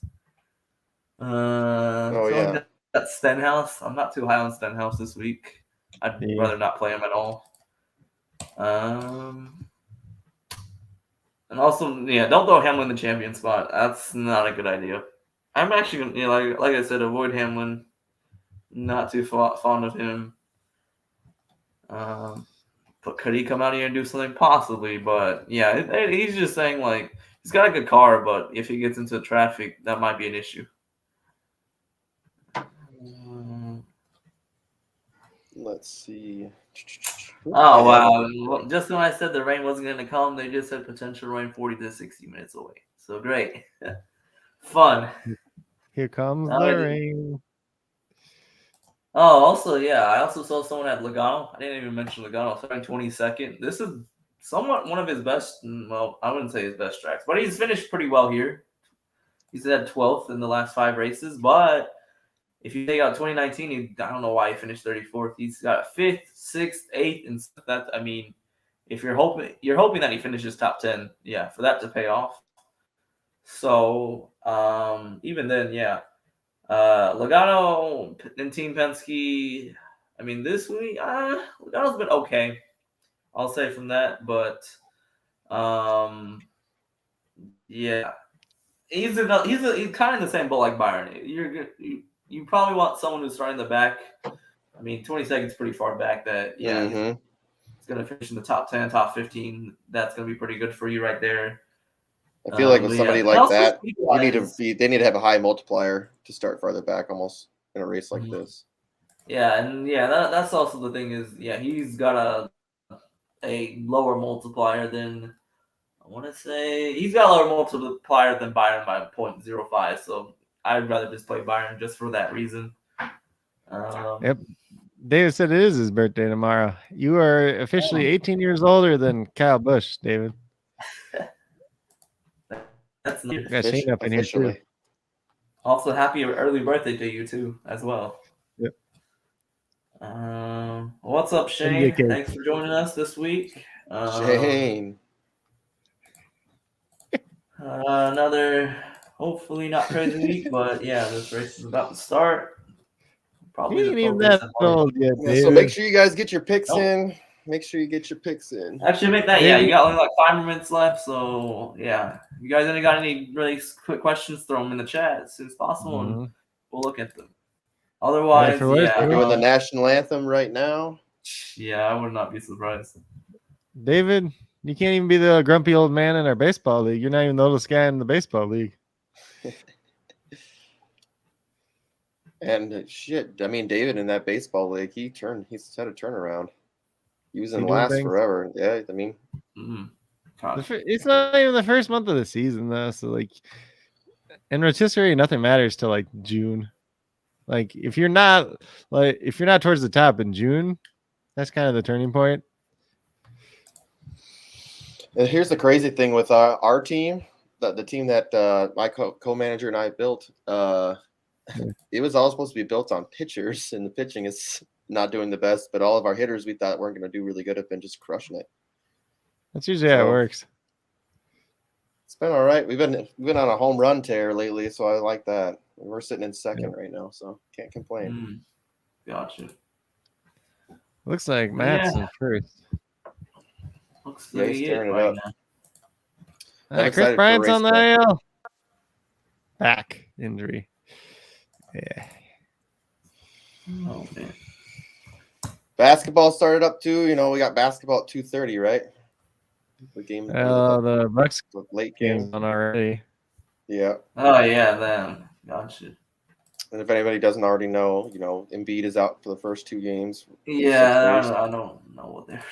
That's Stenhouse. I'm not too high on Stenhouse this week. I'd rather not play him at all. And also, don't throw Hamlin in the champion spot. That's not a good idea. I'm actually, like I said, avoid Hamlin. Not too fond of him. But could he come out here and do something? Possibly, but yeah, he's just saying like he's got a good car, but if he gets into traffic, that might be an issue. Let's see. Oh wow! Just when I said the rain wasn't going to come, they just said potential rain 40 to 60 minutes away. So great, fun. Here comes the rain. Oh, also, I also saw someone at Logano. I didn't even mention Logano. Starting 22nd. This is somewhat one of his best. Well, I wouldn't say his best tracks, but he's finished pretty well here. He's at 12th in the last 5 races, but if you take out 2019, I don't know why he finished 34th. He's got 5th, 6th, 8th, and that. I mean, if you're hoping that he finishes top 10, for that to pay off. So even then, Logano and Team Penske. I mean, this week, Logano's been okay. I'll say from that, but he's kind of in the same boat like Byron. You probably want someone who's starting the back. I mean, 20 seconds pretty far back. That he's going to finish in the top 10, top 15. That's going to be pretty good for you right there. I feel like with somebody like that, they need to have a high multiplier to start farther back, almost in a race like this. Yeah, and that's also the thing is, he's got a lower multiplier than I want to say. He's got a lower multiplier than Byron by 0.05. So I'd rather just play Byron just for that reason. Yep. David said it is his birthday tomorrow. You are officially 18 years older than Kyle Busch, David. That's got Shane up in here too. Also, happy early birthday to you too, as well. Yep. What's up, Shane? Thanks for joining us this week. Shane. Another hopefully not crazy week, but this race is about to start. Probably he ain't even that old yet, David. So make sure you guys get your picks in. Make sure you get your picks in. Actually, make that. You got only like 5 minutes left, so you guys got any really quick questions? Throw them in the chat as soon as possible, and we'll look at them. Otherwise, we're doing the national anthem right now. Yeah, I would not be surprised. David, you can't even be the grumpy old man in our baseball league. You're not even the oldest guy in the baseball league. And shit, I mean, David in that baseball league, he's had a turnaround. He was in last forever. Yeah, I mean, it's not even the first month of the season though. So like, in rotisserie, nothing matters till like June. Like if you're not towards the top in June, that's kind of the turning point. And here's the crazy thing with our team, the team that my co-manager and I built. It was all supposed to be built on pitchers, and the pitching is not doing the best. But all of our hitters we thought weren't going to do really good have been just crushing it. That's usually how it works. It's been all right. We've been on a home run tear lately, so I like that. We're sitting in second right now, so can't complain. Gotcha. Looks like Matt's in first. Looks like he's tearing it up. Chris Bryant's on the IL. Back injury. Yeah. Oh man. Basketball started up too. We got basketball at 2:30, right? The game. The Bucks late game on already. Yeah. Oh yeah, then gotcha. And if anybody doesn't already know, Embiid is out for the first 2 games. Yeah, Sixers. I don't know what they're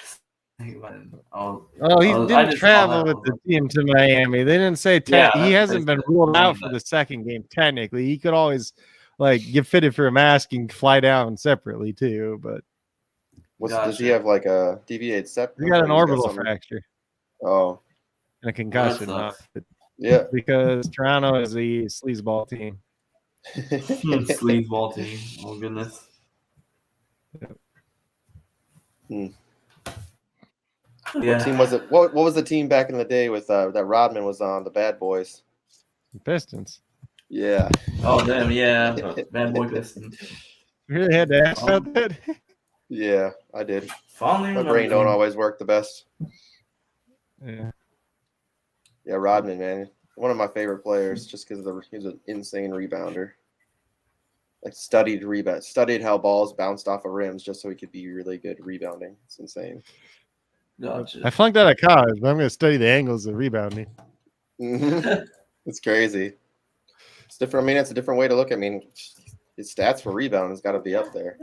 saying about him. Oh, he I didn't just saw travel that. with the team to Miami. They didn't say Yeah, he that's hasn't been what they ruled said. out for the second game. Technically, he could always get fitted for a mask and fly down separately too. But Does he Gotcha. have like a deviated septum? he got an Or he's orbital something? fracture Oh, and a That concussion. sucks. yeah. Because Toronto is the sleazeball team. Sleazeball team. Oh goodness. What team was it? What was the team back in the day with that Rodman was on? The Bad Boys. The Pistons. Yeah. Oh damn, yeah. Bad boy Pistons. You really had to ask about that? Yeah, I did. Fondly My remember brain don't them. always work the best. Yeah. Yeah, Rodman, man, one of my favorite players, just because he's an insane rebounder. Like studied how balls bounced off of rims just so he could be really good rebounding. It's insane. Gotcha. I flunked out of college, but I'm going to study the angles of rebounding. It's crazy. It's different. I mean, it's a different way to look. I mean, his stats for rebound has got to be up there.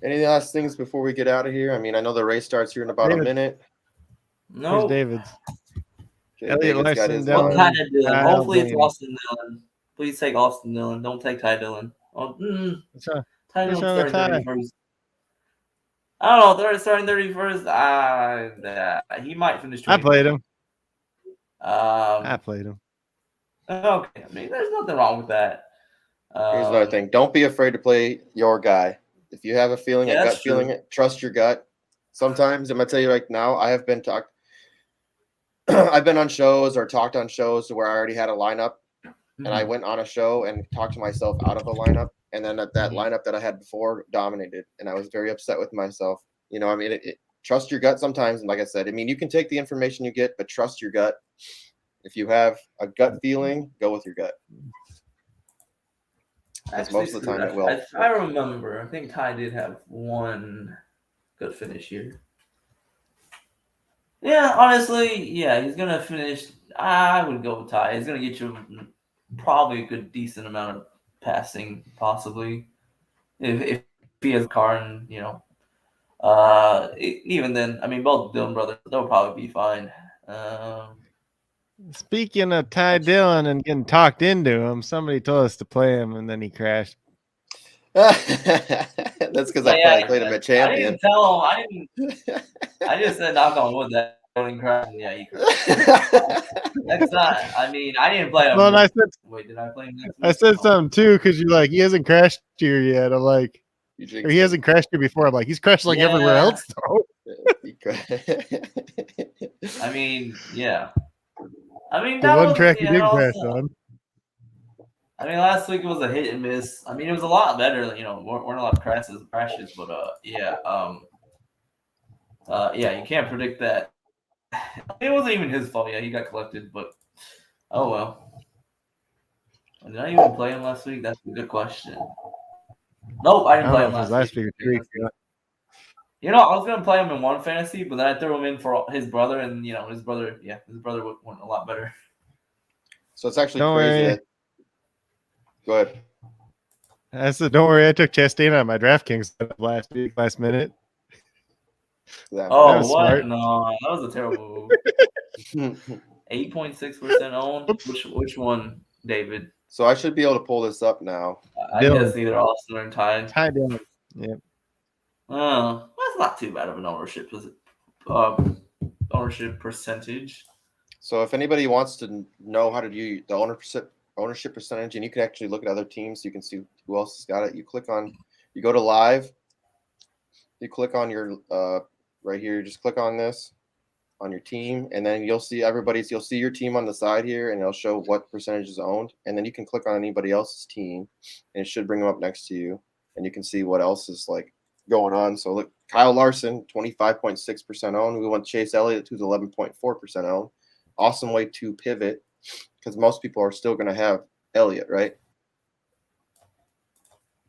Any last things before we get out of here? I mean, I know the race starts here in about a minute. Here's No. David's. Okay, Elliot David's got Larson his down. What line. kind of Dillon? Kyle Hopefully it's Blaney. Austin Dillon. Please take Austin Dillon. Don't take Ty Dillon. Oh, Ty What's Dillon wrong with starting Ty? 31st. I don't know. Starting 31st. He might finish 20th. I played him. I played him. Okay. I mean, there's nothing wrong with that. Here's another thing. Don't be afraid to play your guy. If you have a feeling, a gut feeling, trust your gut. Sometimes, I'm going to tell you right now, I have been I've been on shows or talked on shows where I already had a lineup, and I went on a show and talked to myself out of a lineup, and then that lineup that I had before dominated, and I was very upset with myself. I mean, trust your gut sometimes, and like I said, I mean, you can take the information you get, but trust your gut. If you have a gut feeling, go with your gut. Because most of the time it will. I remember. I think Ty did have one good finish here. Yeah, honestly, yeah, he's gonna finish. I would go with Ty. He's gonna get you probably a good, decent amount of passing, possibly, if he has a car, and even then, I mean, both Dillon brothers, they'll probably be fine. Speaking of Ty Dillon and getting talked into him, somebody told us to play him, and then he crashed. That's because I played him at Champion. I didn't tell him. I just said knock on wood that he crashed. Yeah, he crashed. That's not. I mean, I didn't play him. Well, I said, wait, did I play him next week? I said something too because you're like, he hasn't crashed here yet. I'm like, or he hasn't crashed here before. I'm like, he's crashed like everywhere else though. I mean, yeah. I mean, the one track he did crash on. I mean, last week it was a hit and miss. I mean, it was a lot better. Weren't a lot of crashes, but yeah, you can't predict that. It wasn't even his fault. Yeah, he got collected, but oh well. Did I even play him last week? That's a good question. Nope, I didn't play him last week. I was gonna play him in one fantasy, but then I threw him in for his brother, and his brother went a lot better. So it's actually crazy. Go ahead. I said, don't worry, I took Chastain on my DraftKings last minute. That what? Smart. No, that was a terrible move. 8.6% owned. Which one, David? So I should be able to pull this up now. I guess either Austin or Ty. Ty Dillon. Yep. Oh, that's not too bad of an ownership percentage. So if anybody wants to know how to do the ownership percentage, and you can actually look at other teams, so you can see who else has got it. You go to live, you click on your right here, just click on this on your team, and then you'll see your team on the side here, and it'll show what percentage is owned, and then you can click on anybody else's team, and it should bring them up next to you, and you can see what else is like going on. So look, Kyle Larson, 25.6% owned. We want Chase Elliott, who's 11.4% owned. Awesome way to pivot, because most people are still going to have Elliott, right?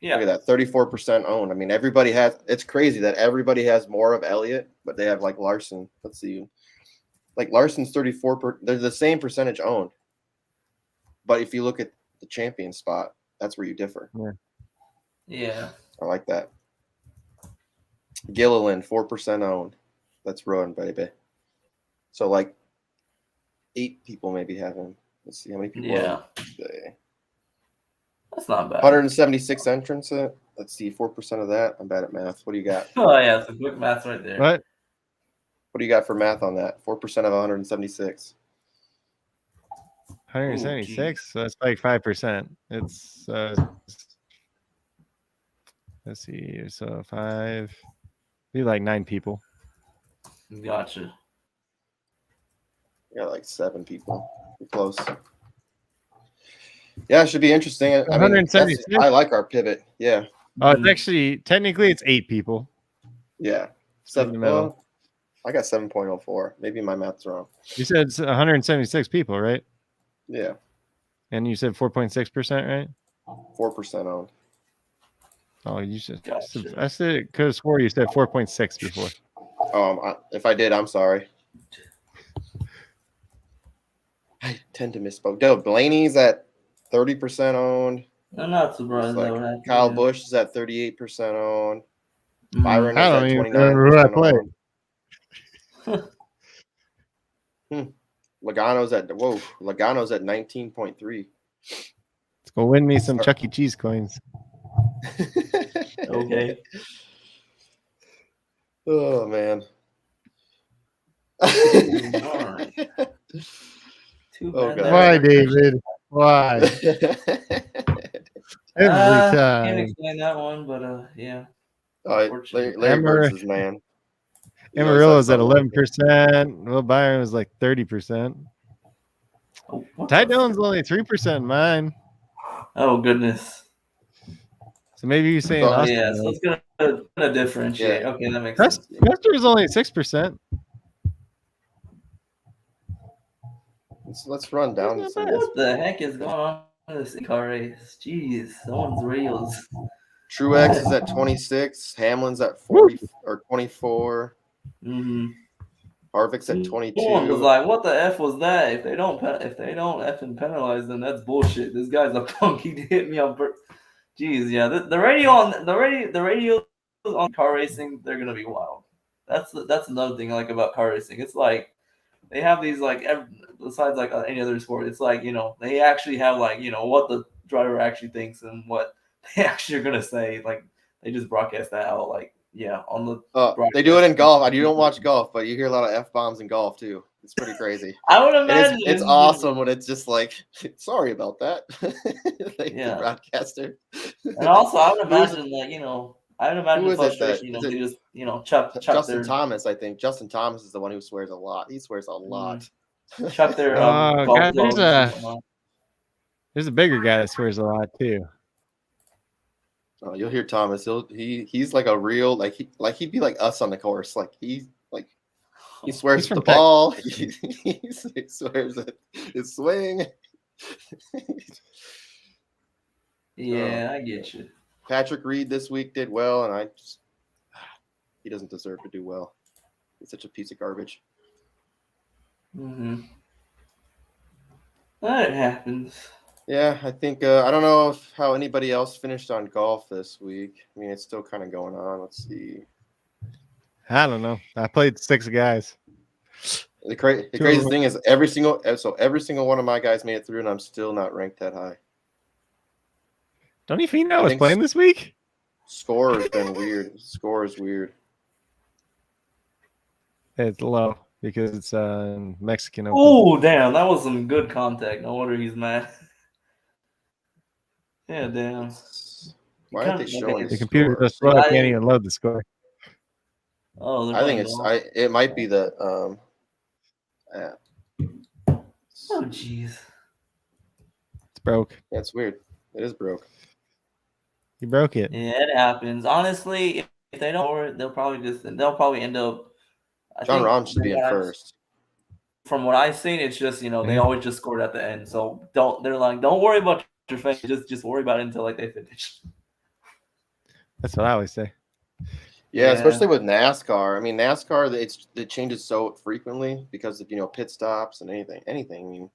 Yeah. Look at that, 34% owned. I mean, it's crazy that everybody has more of Elliott, but they have like Larson. Let's see. like Larson's 34%. They're the same percentage owned. But if you look at the champion spot, that's where you differ. Yeah. I like that. Gilliland, 4% owned. Let's run, baby. So like 8 people maybe have him. Let's see how many people. Yeah. That's not bad. 176 entrants. Let's see, 4% of that. I'm bad at math. What do you got? Oh yeah, it's a quick math right there. What? What do you got for math on that? 4% of 176. 176. So that's like 5%. It's let's see. So 5. Be like 9 people. Gotcha. You got like 7 people. You're close. Yeah, it should be interesting. I mean, 176. I like our pivot. Yeah. Oh, it's actually technically it's 8 people. Yeah. In the middle. I got 7.04. Maybe my math's wrong. You said it's 176 people, right? Yeah. And you said 4.6%, right? 4% owned. Oh, you said. Gotcha. I said could have swore you said 4.6 before. If I did, I'm sorry. I tend to misspoke. Dale Blaney's at 30% owned. I'm not surprised Like that would happen. Kyle yeah. Busch is at 38% owned. Mhm. Byron I is don't at even 29% remember who I played. owned. Logano's at 19.3. Let's go win me some Chuck E. Cheese coins. Okay. Oh man. Alright. Too Oh, bad God. that Why, was- David? Why? Every Can't time. explain that one, but yeah. Larry Bird's his man. He always Amarillo's has at something. 11%. Will Byron was like 30%. Oh, what Ty the- Dillon's only 3% mine. Oh goodness. So maybe you're saying Oh, Austin. Yeah, so it's gonna differentiate. Yeah. Okay, that makes sense. Custer's only 6%. Let's run down to That's some not of What the heck is going on in this car race? Jeez, someone's reels. Truex is at 26. Hamlin's at 40 or 24. Mm-hmm. Harvick's at 22. Someone was like, "What the f was that? If they don't effing penalize them, that's bullshit. This guy's a punk. He hit me on." Jeez, yeah. The radio on car racing, they're gonna be wild. That's another thing I like about car racing. It's like they have these like besides like any other sport, it's like they actually have like what the driver actually thinks and what they actually are gonna say. Like they just broadcast that out like on the. They do it in golf. You don't watch golf, but you hear a lot of F-bombs in golf too. It's pretty crazy. I would imagine It's awesome when it's just like, sorry about that. Like Yeah. the broadcaster. And also, I would imagine that I would imagine who the is it that- frustration. is They it just chuck Justin their Thomas, I think. Justin Thomas is the one who swears a lot. He swears a lot. chuck their Oh, golf God, clubs and whatnot. There's a bigger guy that swears a lot too. Oh, you'll hear Thomas. He's like a real he'd be like us on the course. Like he swears He's at the from Texas. ball. He swears at his swing. Yeah, I get you. Patrick Reed this week did well, and he doesn't deserve to do well. He's such a piece of garbage. Mm-hmm. That happens. Yeah, I think I don't know how anybody else finished on golf this week. I mean, it's still kind of going on. Let's see. I don't know. I played 6 guys. The crazy thing is every single one of my guys made it through, and I'm still not ranked that high. Tony Finau was playing this week? Score has been weird. Score is weird. It's low because it's Mexican Open. Oh, damn. That was some good contact. No wonder he's mad. Yeah, damn. Why aren't they showing The computer scores? just slow. I can't even load the score. Oh, I think it might be the app. Oh, jeez. It's broke. Yeah, it's weird. It is broke. You broke it. Yeah, it happens. Honestly, if they don't score it, they'll probably end up. John Rahm should be in first. From what I've seen, it's just they always just scored at the end. So don't worry about your finish. Just worry about it until like they finish. That's what I always say. Yeah, especially with NASCAR. I mean, NASCAR, it changes so frequently because of pit stops and anything. I mean,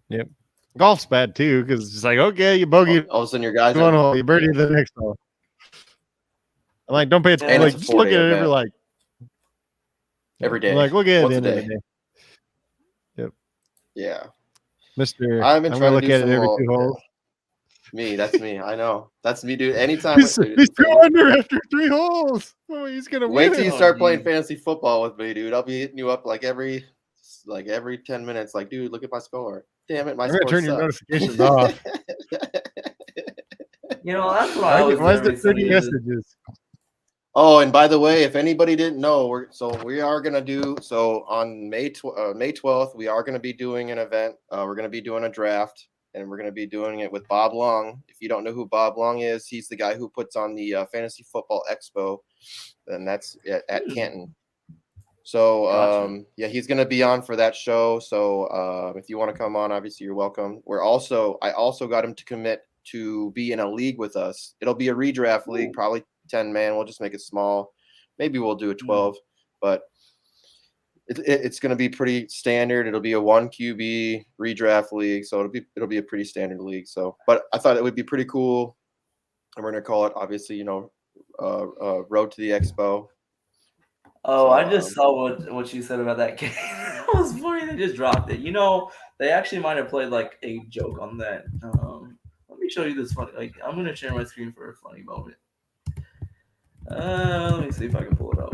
Yep. Golf's bad too because it's just like, okay, you bogey all of a sudden your guys one are hole, you birdie the next hole. I'm like, don't pay attention. And Like, it's a just look at 4-day it every event. Every day. Like, look at it Once at a the end of the day. day. Yep. Yeah. Mister, I've been I'm trying gonna to look do at it every some 2 holes. That's me. I know. That's me, dude. Anytime He's 2 under after 3 holes. Oh, he's gonna wait win till you it. start playing fantasy football with me, dude. I'll be hitting you up like every 10 minutes. Like, dude, look at my score. Damn it, my I'm score gonna turn your sucks. notifications off. That's what I always Why is do. there 30 messages? Oh, and by the way, if anybody didn't know, we are gonna do on May 12th. We are gonna be doing an event. We're gonna be doing a draft, and we're gonna be doing it with Bob Long. If you don't know who Bob Long is, he's the guy who puts on the Fantasy Football Expo, and that's at Canton. So Gotcha. yeah, he's gonna be on for that show. So if you want to come on, obviously you're welcome. I also got him to commit to be in a league with us. It'll be a redraft league, probably 10 man. We'll just make it small. Maybe we'll do a 12, but it's going to be pretty standard. It'll be a 1 QB redraft league, so it'll be a pretty standard league. So, but I thought it would be pretty cool, and we're going to call it obviously, Road to the Expo. Oh, I just saw what you said about that game. That was funny. They just dropped it. They actually might have played like a joke on that. Let me show you this funny. Like, I'm gonna share my screen for a funny moment. Let me see if I can pull it up.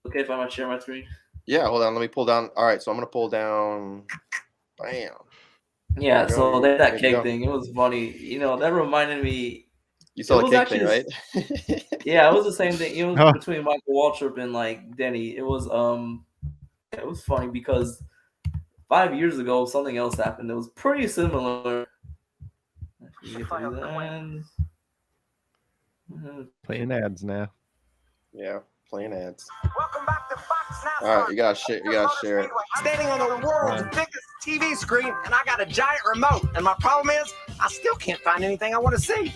Okay, if I'm gonna share my screen. Yeah, hold on. Let me pull down. All right, so I'm gonna pull down. Bam. Yeah, so that cake thing. It was funny. That reminded me. You saw the cake thing, right? Yeah, it was the same thing. It was between Michael Waltrip and like Denny. It was funny because 5 years ago something else happened. It was pretty similar. Playing ads now. Yeah, playing ads. Welcome back to Fox Now. All right, you gotta share it. Standing on the world's biggest TV screen, and I got a giant remote. And my problem is, I still can't find anything I want to see.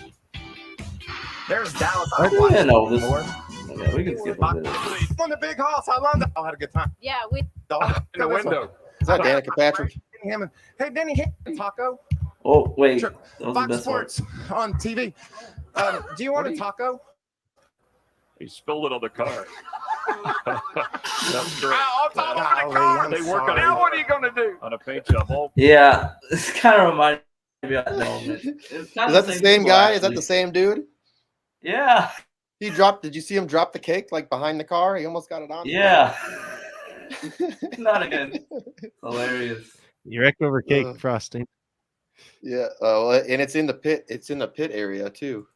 There's Dallas. I didn't know this. Yeah, we can skip over this. On the big house, I loved it. I had a good time. Yeah, we. In the window. Is that Danica Patrick? Hey, Denny, taco. Oh wait, Sure. Fox Sports on TV. Do you want a taco? He spilled it on the car. That's great. I'll talk about the car. They work on Now what are you going to do? On a paint job. Yeah, it's kind of reminded me of that moment. Is that the same guy? Is that the same dude? Yeah. Did you see him drop the cake like behind the car? He almost got it on. Yeah. Not again. Hilarious. You wrecked over cake frosting. Yeah. And it's in the pit. It's in the pit area too.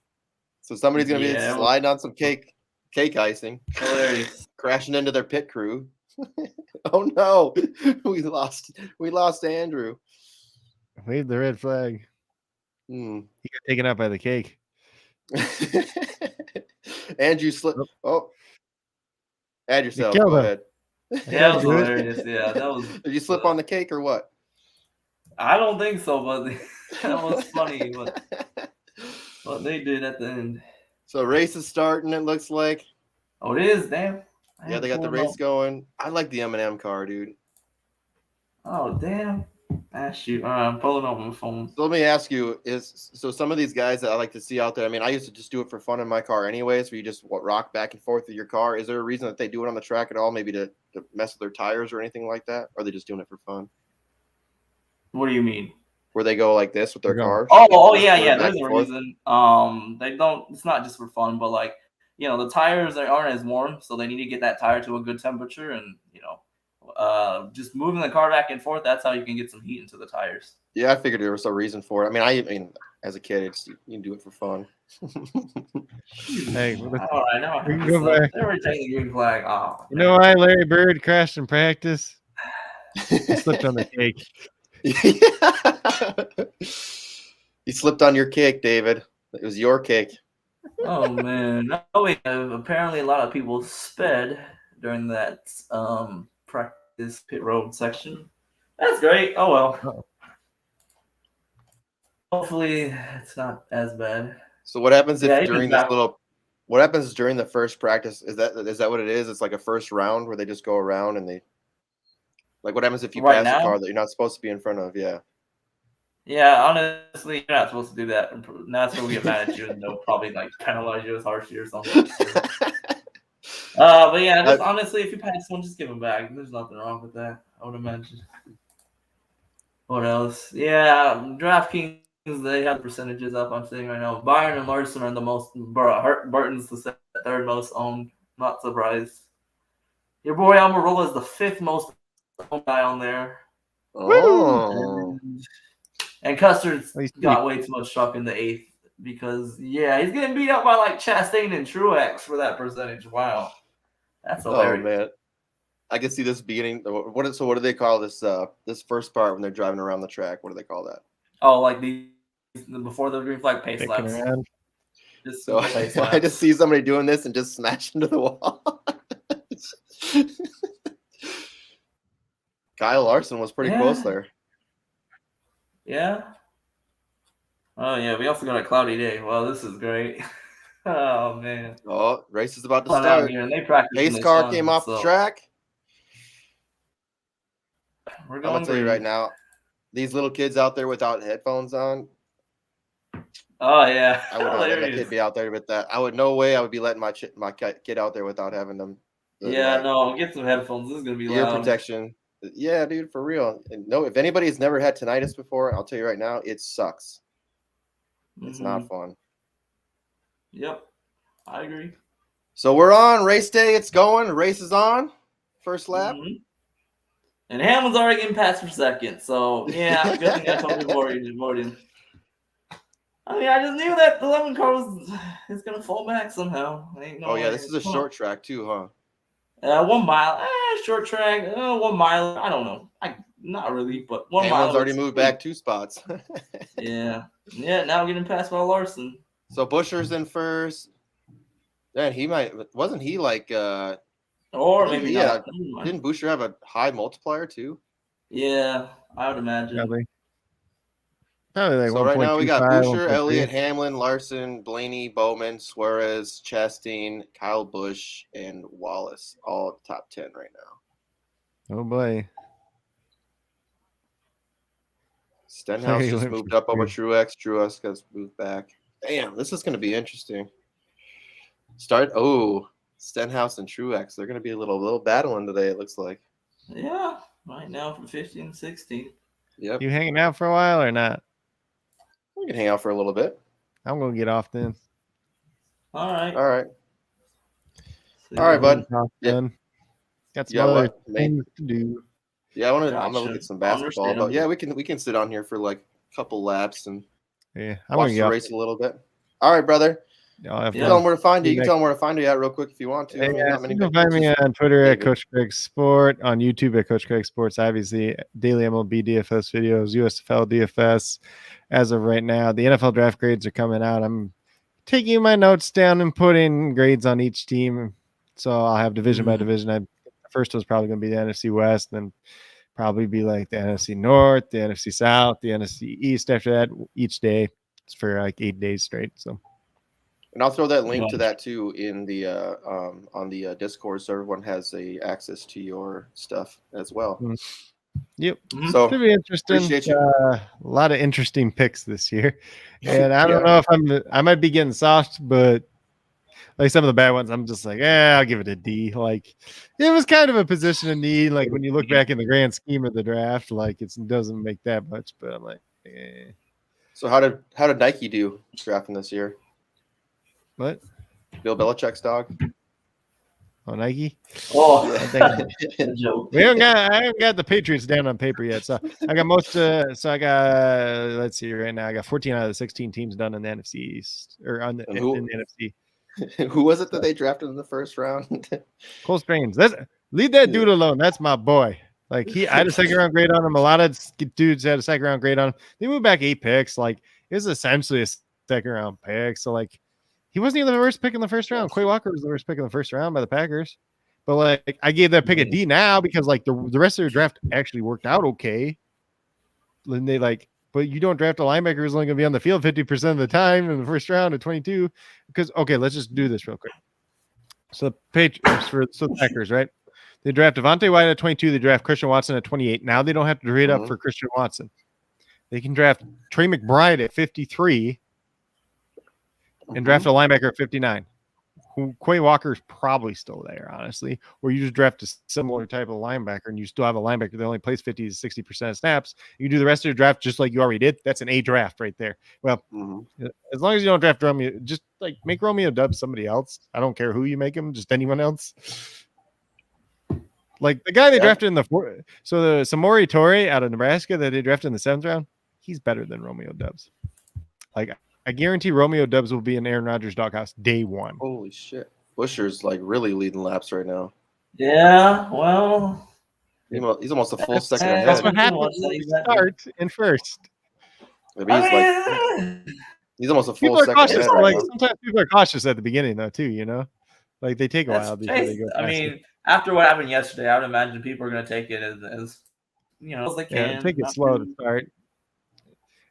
So somebody's gonna be sliding on some cake icing. Hilarious. Crashing into their pit crew. Oh no, we lost Andrew. Wave the red flag. He got taken out by the cake. Andrew slipped. Oh, add yourself. You Go ahead. Yeah, that was hilarious. Yeah, that was. Did you slip on the cake or what? I don't think so, but that was funny. What they did at the end. So race is starting. It looks like. Oh, it is. Damn. Yeah, they got the race going. I like the M&M car, dude. Oh, damn. Shoot. I'm pulling up my phone. So let me ask you: some of these guys that I like to see out there? I mean, I used to just do it for fun in my car, anyways. Where you just rock back and forth with your car. Is there a reason that they do it on the track at all? Maybe to mess with their tires or anything like that? Or are they just doing it for fun? What do you mean? Where they go like this with their cars? Oh yeah. There's a reason. They don't. It's not just for fun, but like the tires aren't as warm, so they need to get that tire to a good temperature, and just moving the car back and forth. That's how you can get some heat into the tires. Yeah, I figured there was a reason for it. I mean, as a kid, you can do it for fun. Hey, all right, now we can go back. They already taking the green flag. Oh, you know why Larry Bird crashed in practice? He slipped on the cake. You slipped on your cake, David. It was your cake. Oh man! Apparently, a lot of people sped during that practice pit road section. That's great. Oh well. Hopefully, it's not as bad. So what happens if during this little What happens during the first practice? Is that what it is? It's like a first round where they just go around and they like. What happens if you Right pass a now? car that you're not supposed to be in front of? Yeah. Yeah, honestly, you're not supposed to do that. NASCAR will get mad at you and they'll probably like penalize you as harshly or something. But yeah, just honestly, if you pass one, just give them back. There's nothing wrong with that, I would imagine. What else? Yeah, DraftKings, they have percentages up. I'm saying right now, Byron and Larson are the most. Burton's the third most owned. Not surprised. Your boy Almirola is the fifth most owned guy on there. Oh. And Custer's got way too much truck in the eighth because he's getting beat up by like Chastain and Truex for that percentage. Wow, that's hilarious. Oh man, I can see this beginning. What do they call this? This first part when they're driving around the track. What do they call that? Oh, like before the green flag pace laps. So I just see somebody doing this and just smash into the wall. Kyle Larson was pretty close there. Yeah. Oh yeah, we also got a cloudy day. Well, this is great. Oh man. Oh, race is about to start. Here and they practice. Pace car came off the track. I'm gonna tell you right now, these little kids out there without headphones on. Oh yeah. I wouldn't let a kid be out there with that. I would be letting my kid out there without having them. No, get some headphones. This is gonna be ear loud. protection. Yeah, dude, for real. And no, if anybody has never had tinnitus before, I'll tell you right now, it sucks. It's not fun. Yep, I agree. So we're on race day. It's going. The race is on. First lap. And Hamlin's already getting passed for second. So yeah, good thing I told you Morgan. I mean, I just knew that the 11 car is gonna fall back somehow. This is a short track too, huh? 1 mile, short track, 1 mile. I don't know. Not really, but 1 mile. Hamlin's already moved back 2 spots. Yeah. Now getting passed by Larson. So Buscher's in first. Man, wasn't he like? Or maybe not. Didn't Buscher have a high multiplier too? Yeah, I would imagine. Probably like so right now we got 1.25, Buscher, Elliott, Hamlin, Larson, Blaney, Bowman, Suarez, Chastain, Kyle Busch, and Wallace, all top 10 right now. Oh boy. Stenhouse just moved up over Truex. Truex has moved back. Damn, this is going to be interesting. Stenhouse and Truex. They're going to be a little battling today, it looks like. Yeah, right now from 15 and 16. Yep. You hanging out for a while or not? We can hang out for a little bit. I'm going to get off then. All right. All right, bud. Yeah. Got some other things to do. Yeah, I'm gonna look at some basketball, but yeah, we can sit on here for like a couple laps and watch the race a little bit. All right, brother. Tell them where to find you. You can tell them where to find you at real quick if you want to. You can find me on Twitter at Coach Craig Sport, on YouTube at Coach Craig Sports. Obviously, daily MLB DFS videos, USFL DFS. As of right now, the NFL draft grades are coming out. I'm taking my notes down and putting grades on each team. So I'll have division by division. First was probably going to be the NFC West, then probably be like the NFC North, the NFC South, the NFC East after that each day. It's for like 8 days straight. So, and I'll throw that link to that too in the on the Discord, so everyone has access to your stuff as well. Yep. So should be interesting. Appreciate you. A lot of interesting picks this year, and I don't know if I might be getting soft, but like some of the bad ones, I'm just like, I'll give it a D. Like it was kind of a position of need. Like when you look back in the grand scheme of the draft, like it doesn't make that much. But I'm like, So how did Nike do drafting this year? What? Bill Belichick's dog. Oh, Nike. Oh, I haven't got the Patriots down on paper yet. So I got let's see right now. I got 14 out of the 16 teams done in the NFC East or in the NFC. Who was it that they drafted in the first round? Cole Strange. Leave that dude alone. That's my boy. Like I had a second round grade on him. A lot of dudes had a second round grade on him. They moved back 8 picks. Like it was essentially a second round pick. So like he wasn't even the first pick in the first round. Quay Walker was the first pick in the first round by the Packers. But like I gave that pick a D now because like the rest of their draft actually worked out okay. And they like but you don't draft a linebacker who's only going to be on the field 50% of the time in the first round at 22. Because, okay, let's just do this real quick. So the Packers, right? They draft Devontae White at 22. They draft Christian Watson at 28. Now they don't have to trade up for Christian Watson. They can draft Trey McBride at 53 and draft a linebacker at 59. Quay Walker's probably still there, honestly. Or you just draft a similar type of linebacker and you still have a linebacker that only plays 50 to 60% of snaps. You do the rest of your draft just like you already did. That's an A draft right there. Well, as long as you don't draft Romeo, just like make Romeo Dubs somebody else. I don't care who you make him, just anyone else. Like the guy they drafted in the Samori Torre out of Nebraska that they drafted in the 7th round, he's better than Romeo Dubs. Like I guarantee Romeo Dubs will be in Aaron Rodgers' doghouse day 1. Holy shit. Busher's like really leading laps right now. Yeah, well. He's almost a full second ahead. That's what happens when you start in first. He's almost a full people are second cautious. ahead. Right Like sometimes people are cautious at the beginning though too, you know? Like they take a while before they go. I mean, after what happened yesterday, I would imagine people are going to take it as you know, as they can. Take it slow to start.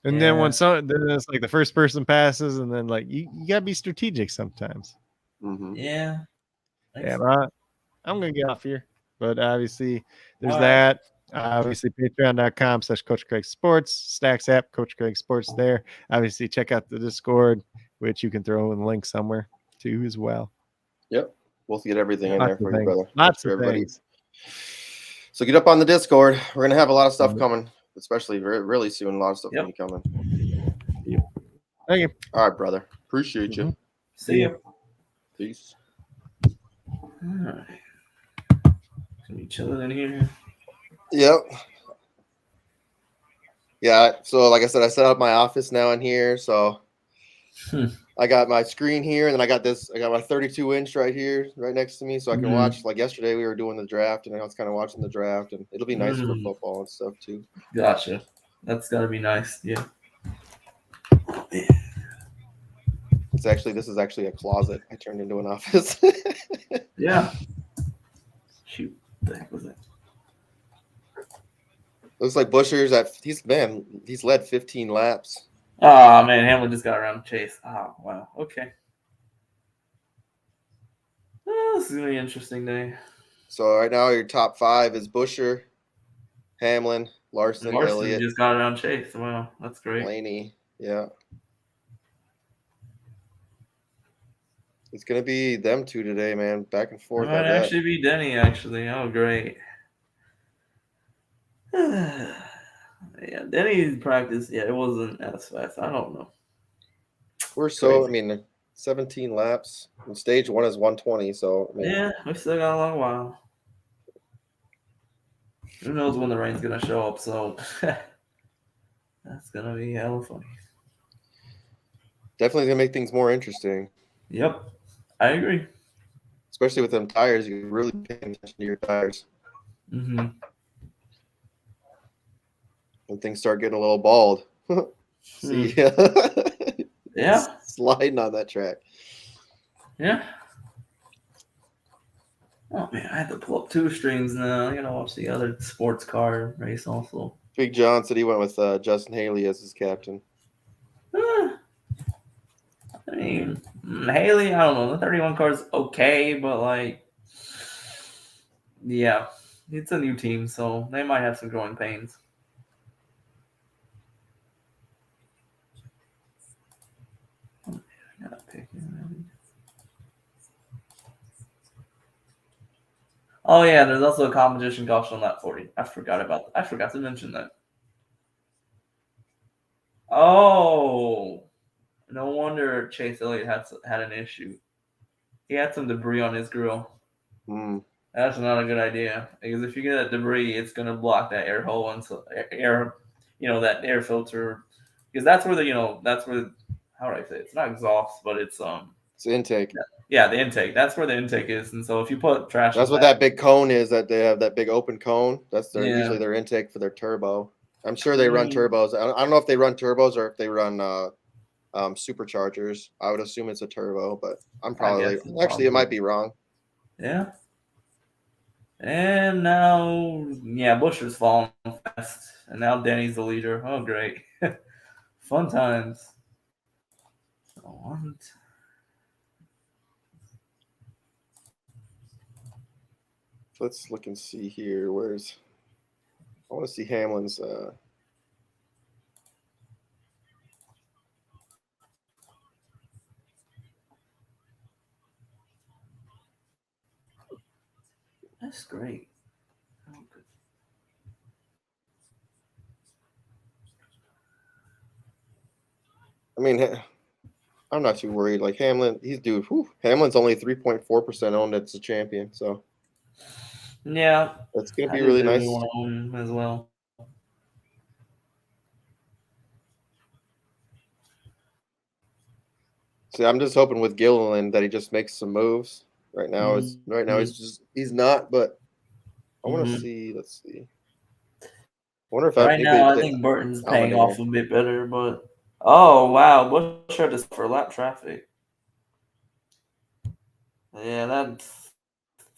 And then then it's like the first person passes, and then like you gotta be strategic sometimes. Yeah. Yeah, I'm gonna get off here. But obviously there's that. Obviously patreon.com/Coach Craig Sports, Stacks app, Coach Craig Sports there. Obviously check out the Discord, which you can throw in the link somewhere too as well. Yep. We'll get everything in there for you, brother. Lots of things. So get up on the Discord. We're gonna have a lot of stuff coming, especially really soon. A lot of stuff gonna be coming. Thank you. All right, brother. Appreciate you. See you. Peace. All right. Can we chill in here? Yep. Yeah. So like I said, I set up my office now in here. So I got my screen here, and then I got my 32-inch right here, right next to me, so I can watch. Like yesterday, we were doing the draft, and I was kind of watching the draft, and it'll be nice for football and stuff too. Gotcha. That's gotta be nice. Yeah. This is actually a closet I turned into an office. Yeah. Shoot. What the heck was that? Looks like Busher's he's led 15 laps. Oh man, Hamlin just got around Chase. Oh wow. Okay. This is gonna be an interesting day. So right now your top 5 is Busher, Hamlin, Larson, Elliott. Just got around Chase. Wow, that's great. Blaney. Yeah. It's gonna be them two today, man. Back and forth. It might actually be Denny. Actually, oh great. Yeah, Denny's practice. Yeah, it wasn't as fast. I don't know. We're so. Crazy. I mean, 17 laps. And stage 1 is 120. So I mean, yeah, we still got a long while. Who knows when the rain's gonna show up? So that's gonna be hella funny. Definitely gonna make things more interesting. Yep, I agree. Especially with them tires, you really pay attention to your tires. When things start getting a little bald. See, yeah, sliding on that track. Yeah. Oh man, I had to pull up 2 streams now. I gotta watch the other sports car race also. Big John said he went with Justin Haley as his captain. I mean, Haley, I don't know. The 31 car is okay, but like, yeah, it's a new team, so they might have some growing pains. Oh yeah, there's also a competition caution on that 40. I forgot to mention that. Oh, no wonder Chase Elliott had an issue. He had some debris on his grill. That's not a good idea, because if you get that debris, it's gonna block that air hole and so air, that air filter, because that's where how do I say it? It's not exhaust, but it's intake. Yeah, the intake. That's where the intake is, and so if you put trash, that's what that big cone is. That they have that big open cone. That's usually their intake for their turbo. I'm sure they run turbos. I don't know if they run turbos or if they run superchargers. I would assume it's a turbo, but I'm probably it might be wrong. Yeah, And now, yeah, Busher's falling fast. And now Danny's the leader. Oh, great. Fun times. Let's look and see here. I want to see Hamlin's. That's great. Oh, good. I mean, I'm not too worried. Like Hamlin, Hamlin's only 3.4% owned as a champion, so Yeah, that's gonna I be do really really nice. want to own him as well. See, I'm just hoping with Gilliland that he just makes some moves. Right now, he's not. But I want to see. Let's see. I wonder if Right maybe now, I the think Burton's paying Allendale. off a bit better, but oh wow, Bush had to for lap traffic. Yeah, that's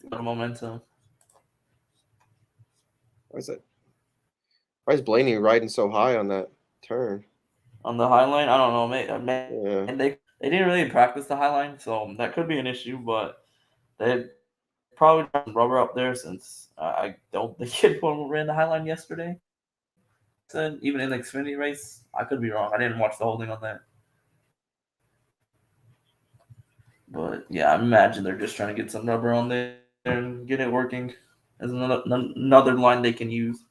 got momentum. Why is Blaney riding so high on that turn? On the high line, I don't know, Yeah. and they didn't really practice the high line, so that could be an issue. But they probably got some rubber up there since I don't think anyone ran the high line yesterday. Said even in the Xfinity race, I could be wrong. I didn't watch the whole thing on that. But yeah, I imagine they're just trying to get some rubber on there and get it working as another line they can use.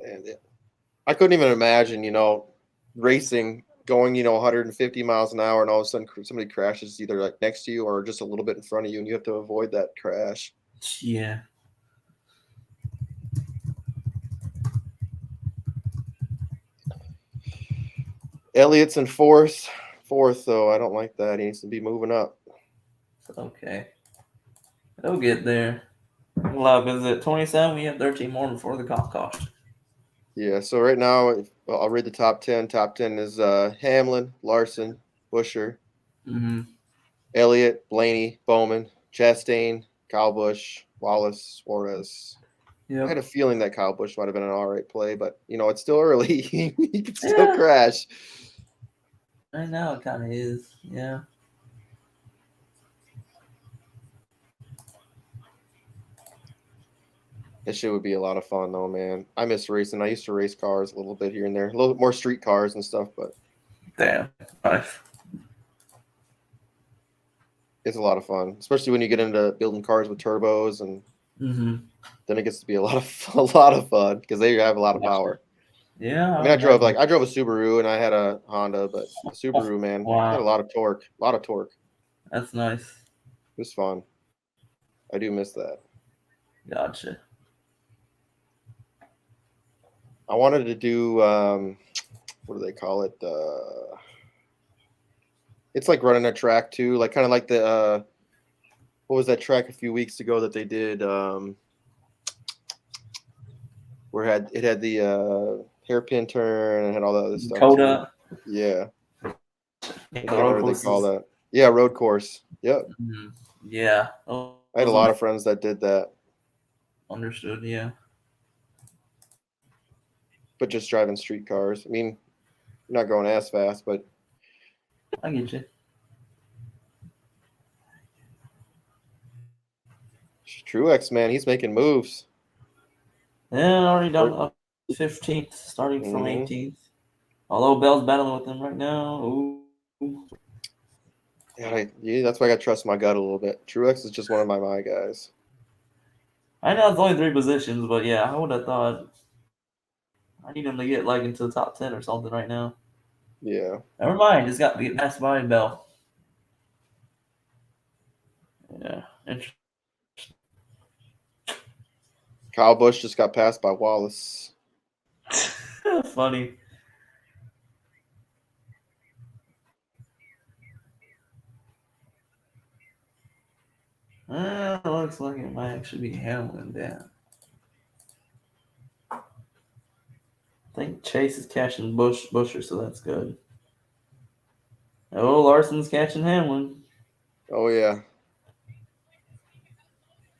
And I couldn't even imagine, racing going, 150 miles an hour, and all of a sudden somebody crashes either like next to you or just a little bit in front of you, and you have to avoid that crash. Yeah. Elliott's in fourth though. I don't like that. He needs to be moving up. Okay. It'll get there. Love, is it 27? We have 13 more before the golf cost. Yeah, so right now, I'll read the top 10. Top 10 is Hamlin, Larson, Busher, Elliott, Blaney, Bowman, Chastain, Kyle Busch, Wallace, Suarez. Yep. I had a feeling that Kyle Busch might have been an all right play, but, it's still early. He could still crash. I know it kind of is, yeah. That shit would be a lot of fun, though, man. I miss racing. I used to race cars a little bit here and there, a little bit more street cars and stuff, but damn, nice. It's a lot of fun, especially when you get into building cars with turbos, and then it gets to be a lot of fun because they have a lot of power. Yeah, I mean, I drove a Subaru and I had a Honda, but the Subaru, man, had a lot of torque. That's nice. It was fun. I do miss that. Gotcha. I wanted to do what do they call it? It's like running a track too, like kind of like the what was that track a few weeks ago that they did? Where it had the hairpin turn and had all that other stuff. Coda. Yeah. I can't remember what they call that. Yeah, road course. Yep. Yeah. I had a lot of friends that did that. Understood. Yeah. But just driving street cars. I mean, you're not going as fast, but I get you. Truex, man, he's making moves. Yeah, already done 15th, starting from 18th. Although Bell's battling with him right now. Ooh. Yeah, that's why I got to trust my gut a little bit. Truex is just one of my guys. I know it's only 3 positions, but yeah, I would have thought I need him to get like into the top 10 or something right now. Yeah. Never mind, just got to get passed by Bell. Yeah, interesting. Kyle Busch just got passed by Wallace. Funny. Looks like it might actually be Hamlin down. I think Chase is cashing Busher, so that's good. Oh, Larson's catching Hamlin. Oh yeah.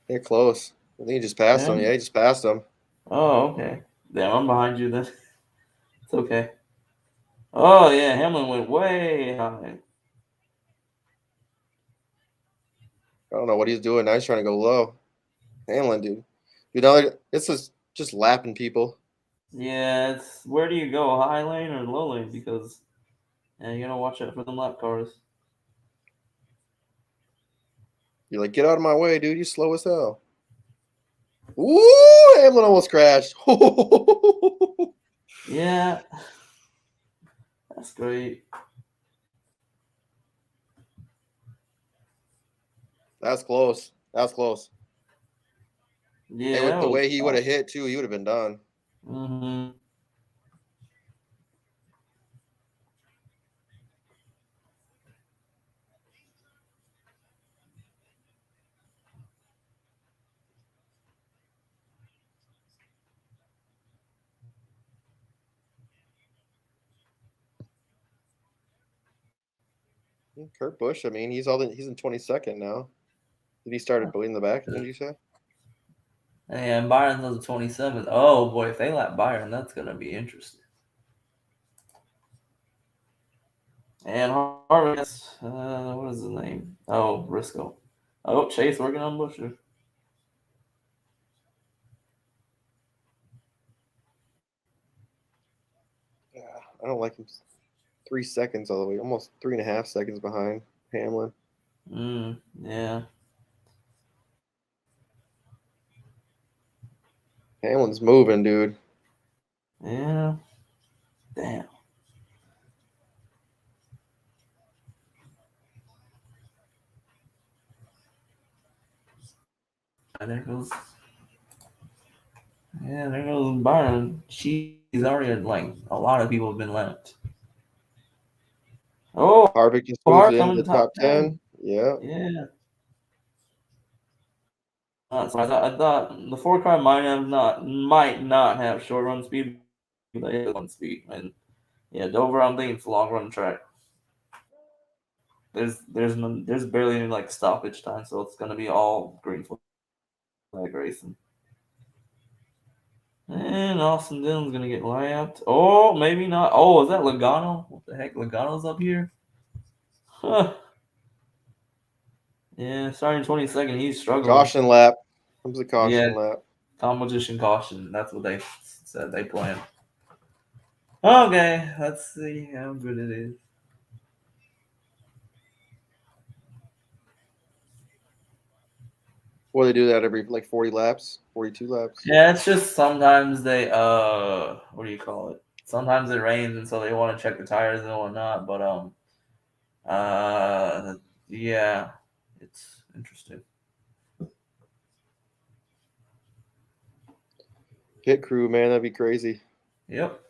They're close. I think he just passed him. Yeah. Yeah, he just passed him. Oh, okay. Damn, I'm behind you then. It's okay. Oh yeah, Hamlin went way high. I don't know what he's doing. Now he's trying to go low. Hamlin, dude. Dude, now this is just lapping people. Yeah, it's where do you go, high lane or low lane? Because you gotta watch out for them lap cars. You're like, get out of my way, dude. You slow as hell. Ooh, Hamlin almost crashed. Yeah, that's great. That's close. That's close. Yeah, And with that the was way he would have hit too, he would have been done. Mm-hmm. Kurt Busch, I mean, he's in 22nd now. Did he started in the back? Did you say? And Byron's on the 27th. Oh boy, if they lap Byron, that's gonna be interesting. And Harvick, what is his name? Oh, Briscoe. Oh, Chase working on Busher. Yeah, I don't like him. 3 seconds all the way, almost 3.5 seconds behind Hamlin. Yeah. Hamlin's moving, dude. Yeah. Damn. And there goes. Yeah, there goes Byron. She's already like a lot of people have been lapped. Oh, Harvick just moved Harvick into coming the to top top 10. 10. Yeah. Yeah. So I thought the 4 car might not have short run speed, but they have run speed. And yeah, Dover, I'm thinking it's a long run track. There's barely any like stoppage time, so it's gonna be all green flag racing. And Austin Dillon's gonna get lapped. Oh, maybe not. Oh, is that Logano? What the heck? Logano's up here? Huh. Yeah, starting 22nd, he's struggling. Caution lap. Comes the Yeah, caution lap. competition caution. That's what they said they planned. Okay, let's see how good it is. Well, they do that every like 40 laps, 42 laps. Yeah, it's just sometimes they what do you call it? Sometimes it rains and so they want to check the tires and whatnot, but yeah, it's interesting. Pit crew, man, that'd be crazy. Yep.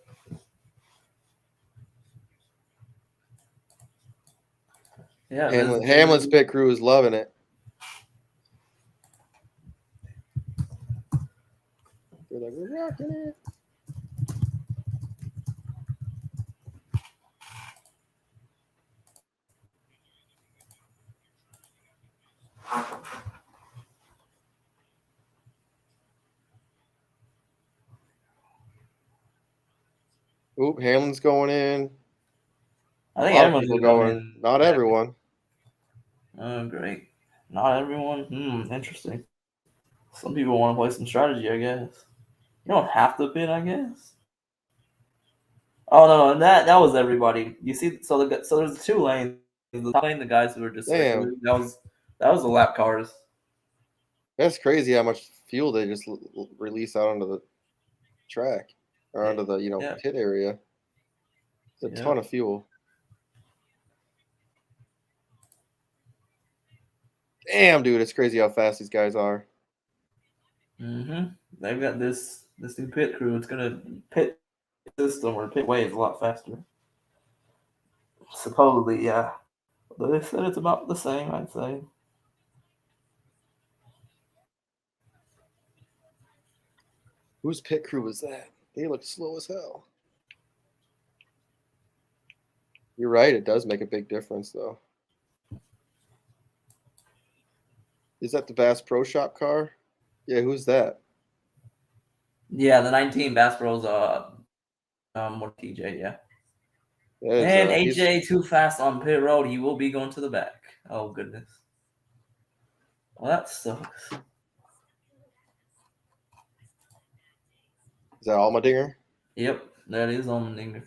Yeah, Hamlin's pit crew is loving it. They're like, we're rocking it. Oop, Hamlin's going in. I think A lot of everyone's people going going. in. Not everyone. Oh, great. Not everyone. Interesting. Some people want to play some strategy, I guess. You don't have to pit, I guess. Oh no, and that was everybody. You see, so there's 2 lanes. The top lane, the guys who were just Damn. that was the lap cars. That's crazy how much fuel they just release out onto the track or onto the Yeah. pit area. It's a ton of fuel. Damn, dude, it's crazy how fast these guys are. They've got this new pit crew. It's gonna pit system or pit way is a lot faster. Supposedly, yeah. But they said it's about the same, I'd say. Whose pit crew was that? They look slow as hell. You're right. It does make a big difference, though. Is that the Bass Pro Shop car? Yeah, who's that? Yeah, the 19 Bass Pros. What TJ? Yeah. That is, And he's- AJ too fast on pit road. He will be going to the back. Oh goodness. Well, that sucks. Is that Allmendinger? Yep, that is on the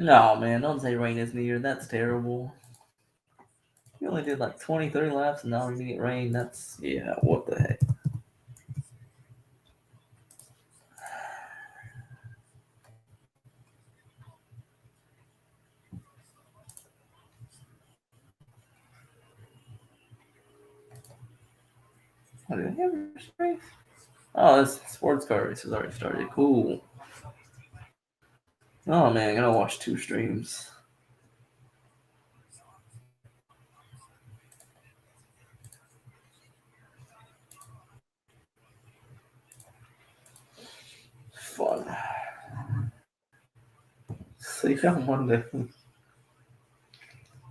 No, man, don't say rain is near. That's terrible. You only did like 20, 30 laps, and now we're gonna get rain. That's, yeah, what the heck. Oh, did they have a race? Oh, this sports car race has already started. Cool. Oh, man, I gotta watch 2 streams. Fun. See on Monday. I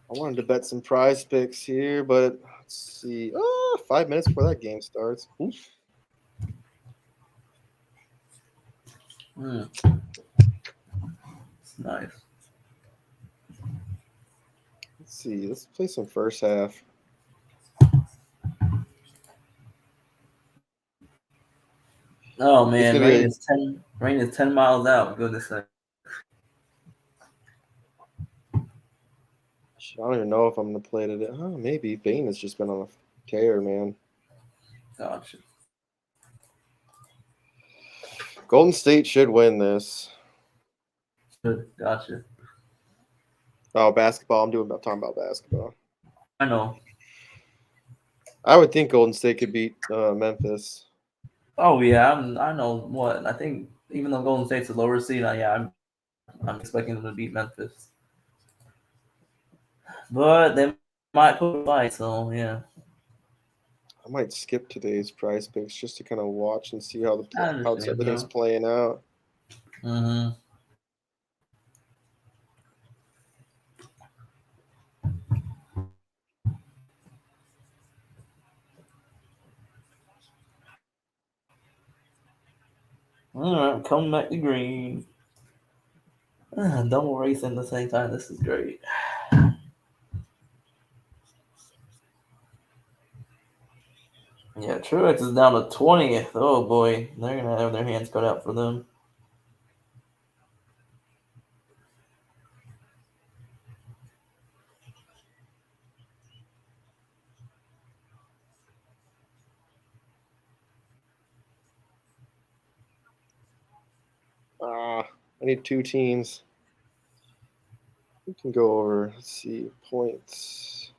wanted to bet some prize picks here, but let's see. 5 minutes before that game starts. Oof. It's nice. Let's see. Let's play some first half. Oh man, gonna rain be is 10 miles out. Goodness sake. I don't even know if I'm gonna play today. Oh, maybe Bane has just been on a tear, man. Gotcha. Golden State should win this. Good. Gotcha. Oh, basketball. I'm talking about basketball. I know. I would think Golden State could beat Memphis. Oh yeah, I know what. I think even though Golden State's a lower seed, I'm expecting them to beat Memphis. But they might put a fight, so yeah. I might skip today's prize picks just to kind of watch and see how I understand, everything's bro. playing out. Mm-hmm. All right, coming back to green. Double racing at the same time. This is great. Yeah, Truex is down to 20th. Oh boy, they're gonna have their hands cut out for them. I need 2 teams. We can go over. Let's see points.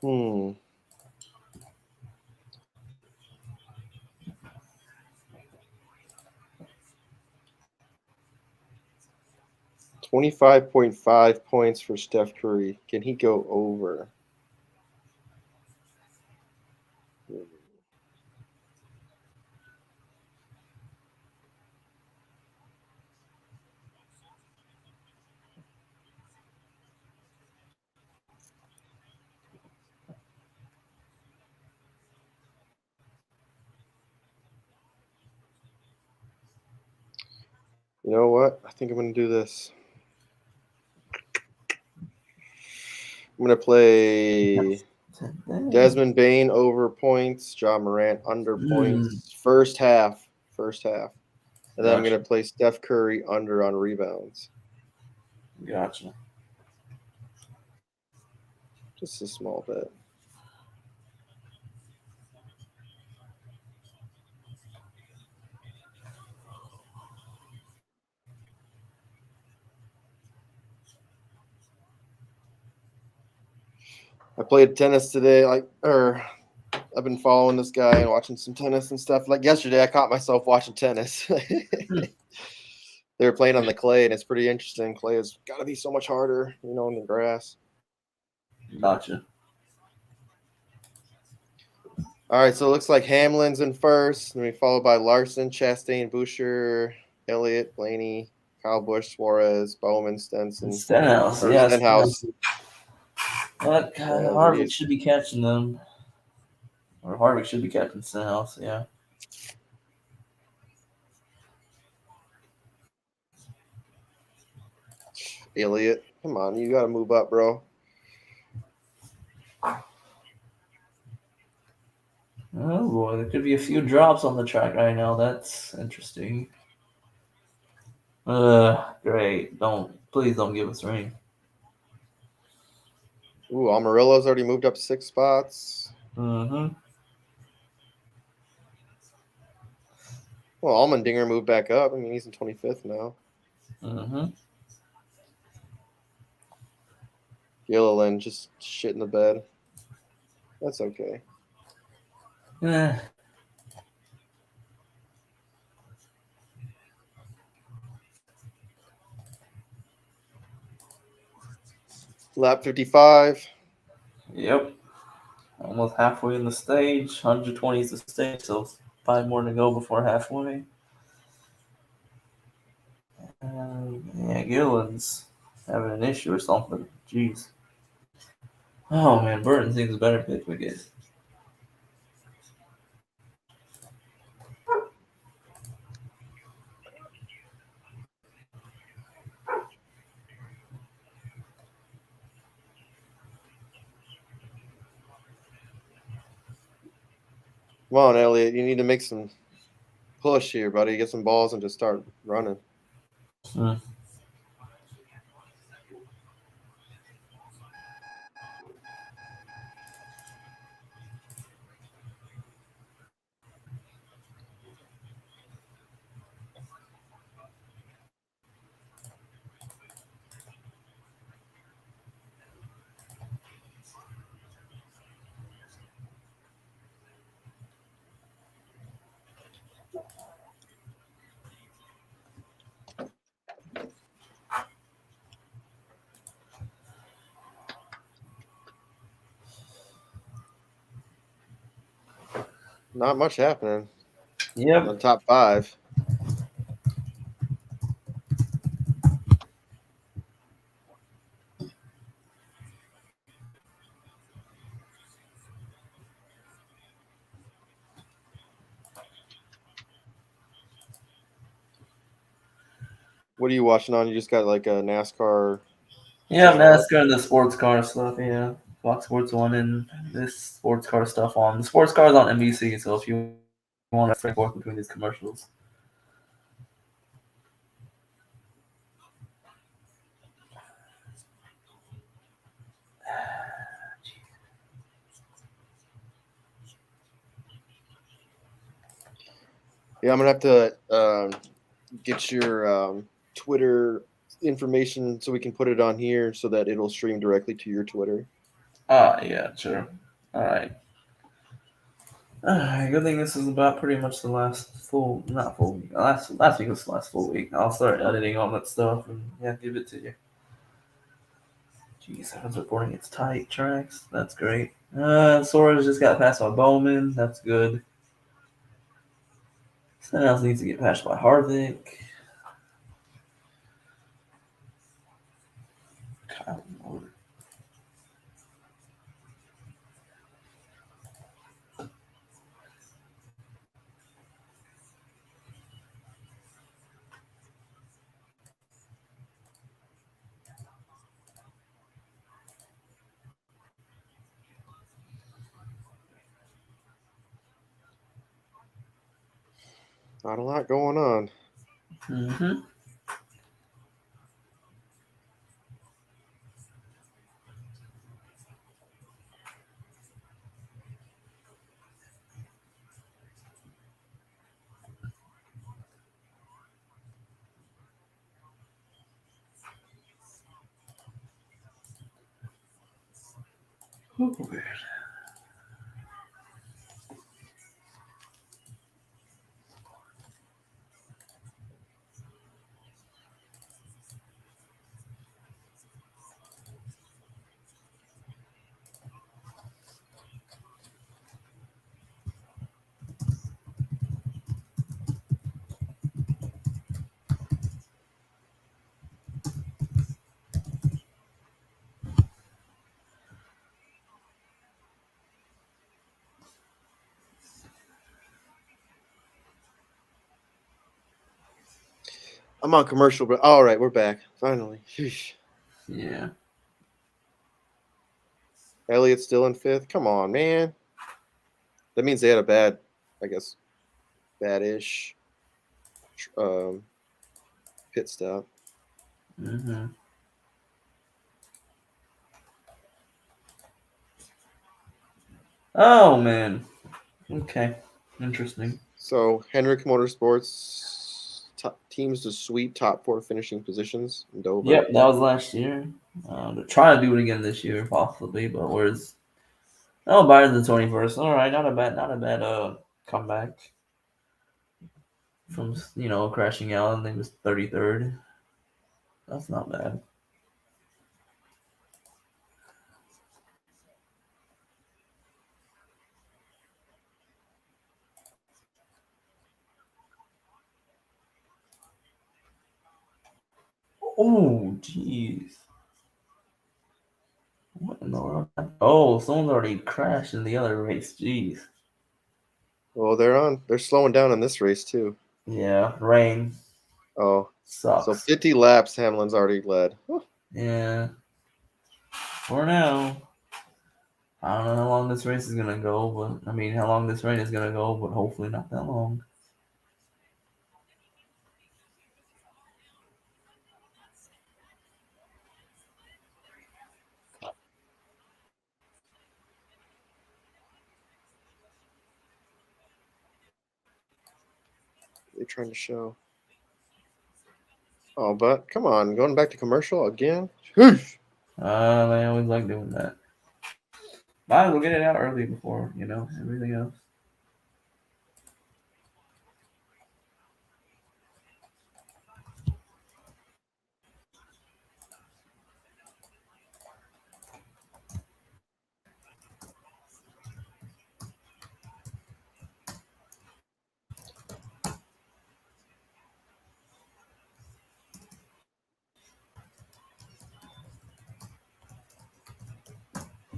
Hmm. 25.5 points for Steph Curry. Can he go over? You know what? I think I'm going to do this. I'm going to play Desmond Bain over points. John Morant under points. First half. And then I'm going to play Steph Curry under on rebounds. Gotcha. Just a small bit. I played tennis today. I've been following this guy and watching some tennis and stuff. Like yesterday, I caught myself watching tennis. They were playing on the clay, and it's pretty interesting. Clay has got to be so much harder, in the grass. Gotcha. All right, so it looks like Hamlin's in first, and we followed by Larson, Chastain, Boucher, Elliott, Blaney, Kyle Busch, Suarez, Bowman, Stenson. Stenhouse, or yeah. Stenhouse. But Harvick should be catching them. Or Harvick should be catching Stenhouse, yeah. Elliott, come on, you got to move up, bro. Oh boy, there could be a few drops on the track right now. That's interesting. Great. Please don't give us rain. Ooh, Amarillo's already moved up 6 spots. Mm-hmm. Well, Allmendinger moved back up. I mean, he's in 25th now. Mm-hmm. Gilliland just shit in the bed. That's okay. Lap 55. Yep. Almost halfway in the stage. 120 is the stage, so 5 more to go before halfway. Yeah, Gillen's having an issue or something. Jeez. Oh man, Burton seems a better pick, I guess. Come on, Elliott. You need to make some push here, buddy. Get some balls and just start running. Not much happening. Yep. The top 5. What are you watching on? You just got like a NASCAR. Yeah, NASCAR and the sports car stuff, yeah. Fox Sports 1 and this sports car stuff on. The sports car is on NBC, so if you want to forth between these commercials. Yeah, I'm gonna have to get your Twitter information so we can put it on here so that it'll stream directly to your Twitter. Yeah, sure. All right. Good thing this is about pretty much the last full week. Last week was the last full week. I'll start editing all that stuff and give it to you. Jeez, I was reporting it's tight tracks. That's great. Suarez just got passed by Bowman. That's good. Someone else needs to get passed by Harvick. Kyle Moore. Not a lot going on. Mm-hmm. I'm on commercial, but all right, we're back finally. Sheesh. Yeah. Elliott's still in 5th. Come on, man. That means they had a bad, I guess, bad-ish pit stop. Mm-hmm. Oh man. Okay. Interesting. So Henrik Motorsports teams to sweep top 4 finishing positions in Dover. Yep, that was last year. They're trying to do it again this year, possibly, but where's Byron's the 21st. All right, not a bad comeback from crashing out. I think it was 33rd. That's not bad. Oh, jeez. What in the world? Oh, someone's already crashed in the other race. Jeez. Well, they're slowing down in this race too. Yeah, rain Oh, sucks. so 50 laps Hamlin's already led. Yeah. For now. I don't know how long this race is gonna go, but how long this rain is gonna go, but hopefully not that long. They're trying to show. Oh, but come on, going back to commercial again? Sheesh. They always like doing that. Might as well get it out early before, everything else.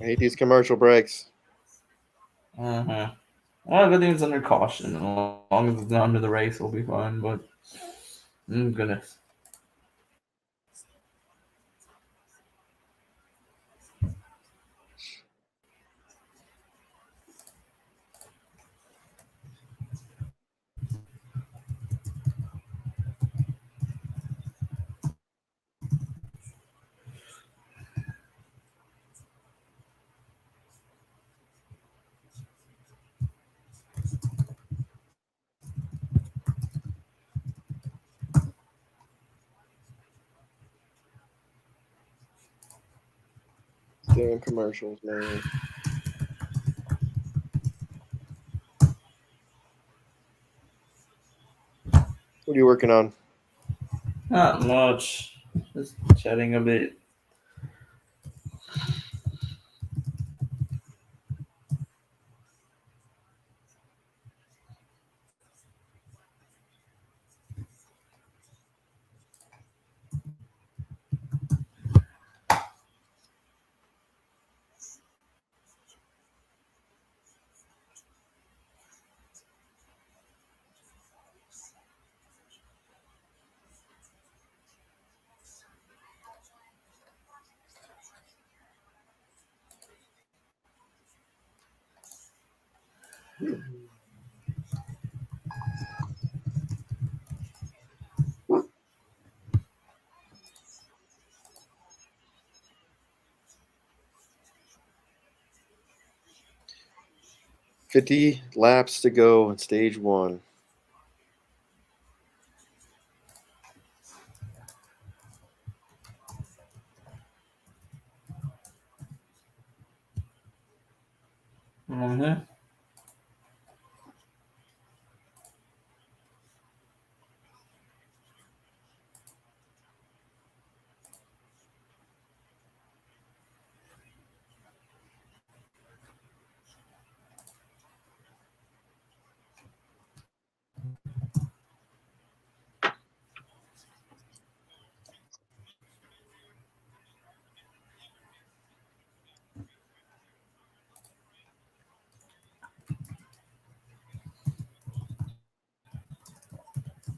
I hate these commercial breaks. Uh-huh. Well, good thing it's under caution. As long as it's not under the race, we'll be fine, but goodness. Damn commercials, man. What are you working on? Not much. Just chatting a bit. 50 laps to go in stage 1. Mm-hmm.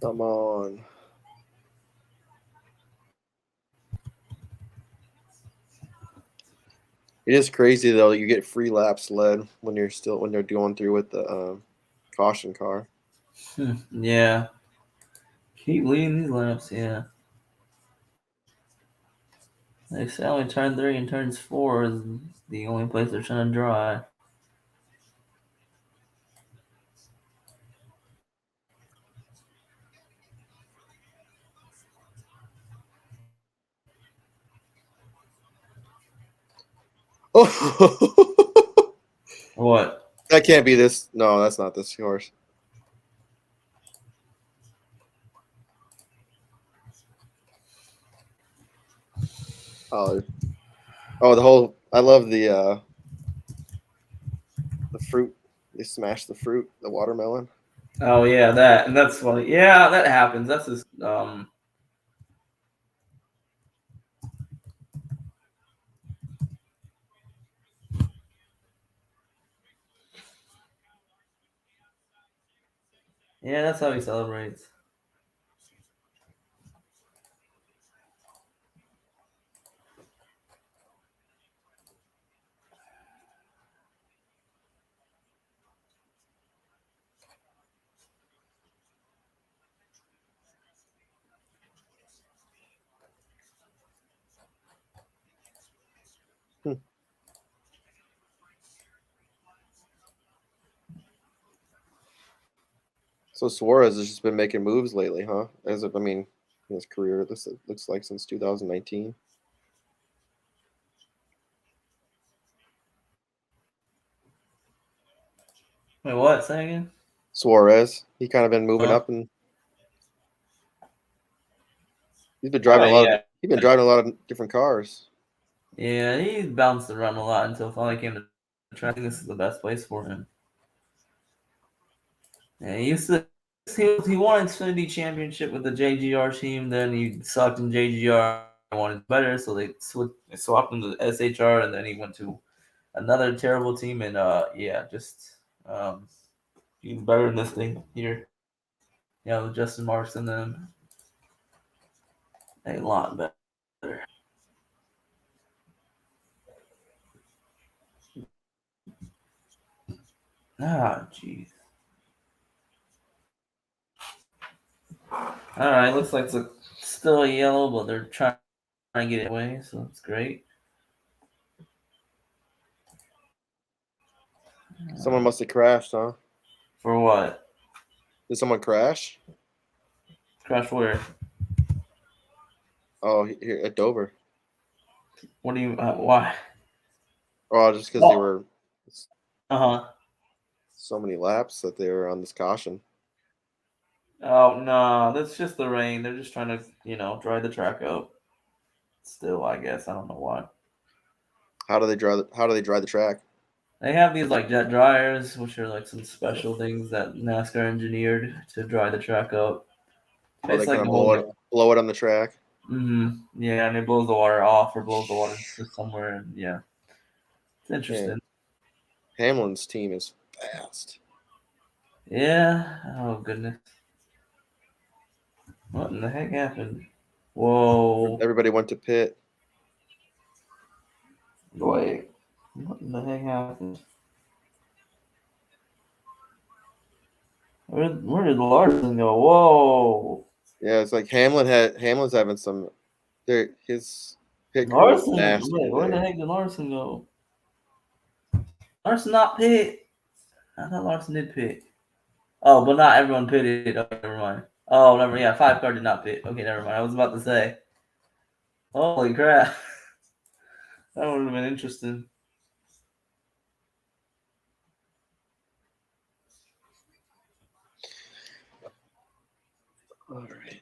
Come on. It is crazy though. You get free laps led when they're going through with the caution car. Yeah. Keep leading these laps, yeah. They say only turn 3 and turns 4 is the only place they're trying to dry. Oh, What? that can't be this. No, that's not this horse. Oh, the whole. I love the fruit. They smash the fruit, the watermelon. Oh yeah, that's funny. Yeah, that happens. That's just yeah, that's how he celebrates. So Suarez has just been making moves lately, huh? I mean, in his career, this looks like since 2019. Wait, what? Say again? Suarez, he kind of been moving Huh? up, and he's been driving Yeah. He's been driving a lot of different cars. Yeah, he bounced around a lot until finally came to the track. I think this is the best place for him. Yeah, he won Xfinity Championship with the JGR team. Then he sucked in JGR. Wanted better, so they swapped him to SHR, and then he went to another terrible team. And he's better than this thing here. Yeah, with Justin Marks and them, a lot better. Ah, jeez. All right, looks like it's still a yellow, but they're trying to get it away, so that's great. Someone must have crashed, huh? For what? Did someone crash? Crash where? Oh, here at Dover. What do you? Why? Oh, just because they were Uh-huh. so many laps that they were on this caution. Oh no, that's just the rain. They're just trying to, dry the track out. Still, I guess I don't know why. How do they dry the track? They have these like jet dryers, which are like some special things that Nascar engineered to dry the track up. Oh, It's they like kind the of whole. blow it on the track. Yeah, and it blows the water off or blows the water to somewhere. And yeah, it's interesting. Hamlin's team is fast. Yeah. Oh goodness. What in the heck happened? Whoa. Everybody went to pit. Wait. What in the heck happened? Where did Larson go? Whoa. Yeah, it's like Hamlin's having some. His pit crew is Larson. nasty Wait, where the today. heck did Larson go? Larson not pit. I thought Larson did pit. Oh, but not everyone pitted. Oh, never mind. Oh, never. Yeah, 5 car did not pit. Okay, never mind. I was about to say. Holy crap. That would have been interesting. All right.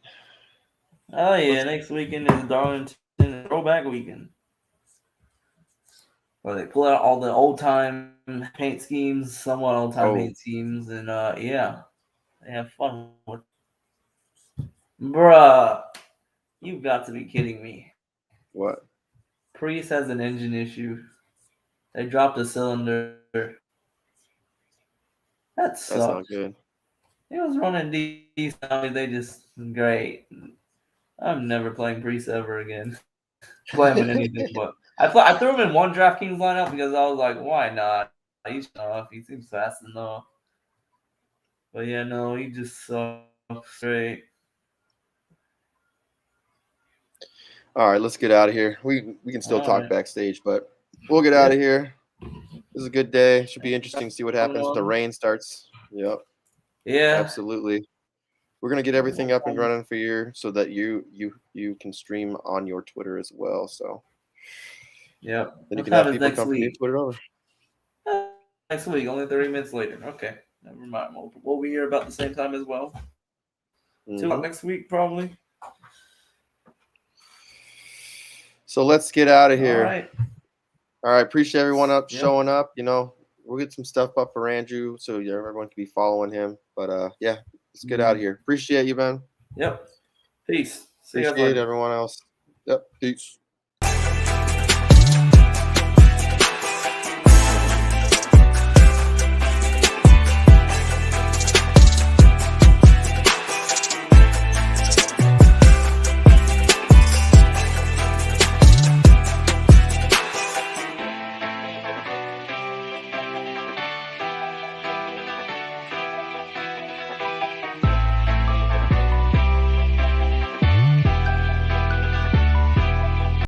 Oh, yeah. Next weekend is Darlington Throwback Weekend. Where they pull out all the old time paint schemes, somewhat old time paint schemes, and yeah, they have fun with. Bruh, you've got to be kidding me. What? Priest has an engine issue. They dropped a cylinder. That sucks. That's not good. He was running decent. They just great. I'm never playing Priest ever again. Play him in anything but. I threw him in one DraftKings lineup because I was like, why not? He's tough. He seems fast enough. But yeah, no, he just sucks straight. All right, let's get out of here. We can still talk backstage, but we'll get out of here. This is a good day. Should be interesting to see what happens if the rain starts. Yep. Yeah. Absolutely. We're gonna get everything up and running for you so that you can stream on your Twitter as well. So yep. Then you can have people come from your Twitter over. Next week, only 30 minutes later. Okay. Never mind. We'll be here about the same time as well. 2 o'clock next week, probably. So let's get out of here. All right. Appreciate everyone showing up. You know, we'll get some stuff up for Andrew so everyone can be following him. But yeah, let's get out of here. Appreciate you, Ben. Yep. Peace. See you guys Appreciate later. everyone else. Yep. Peace.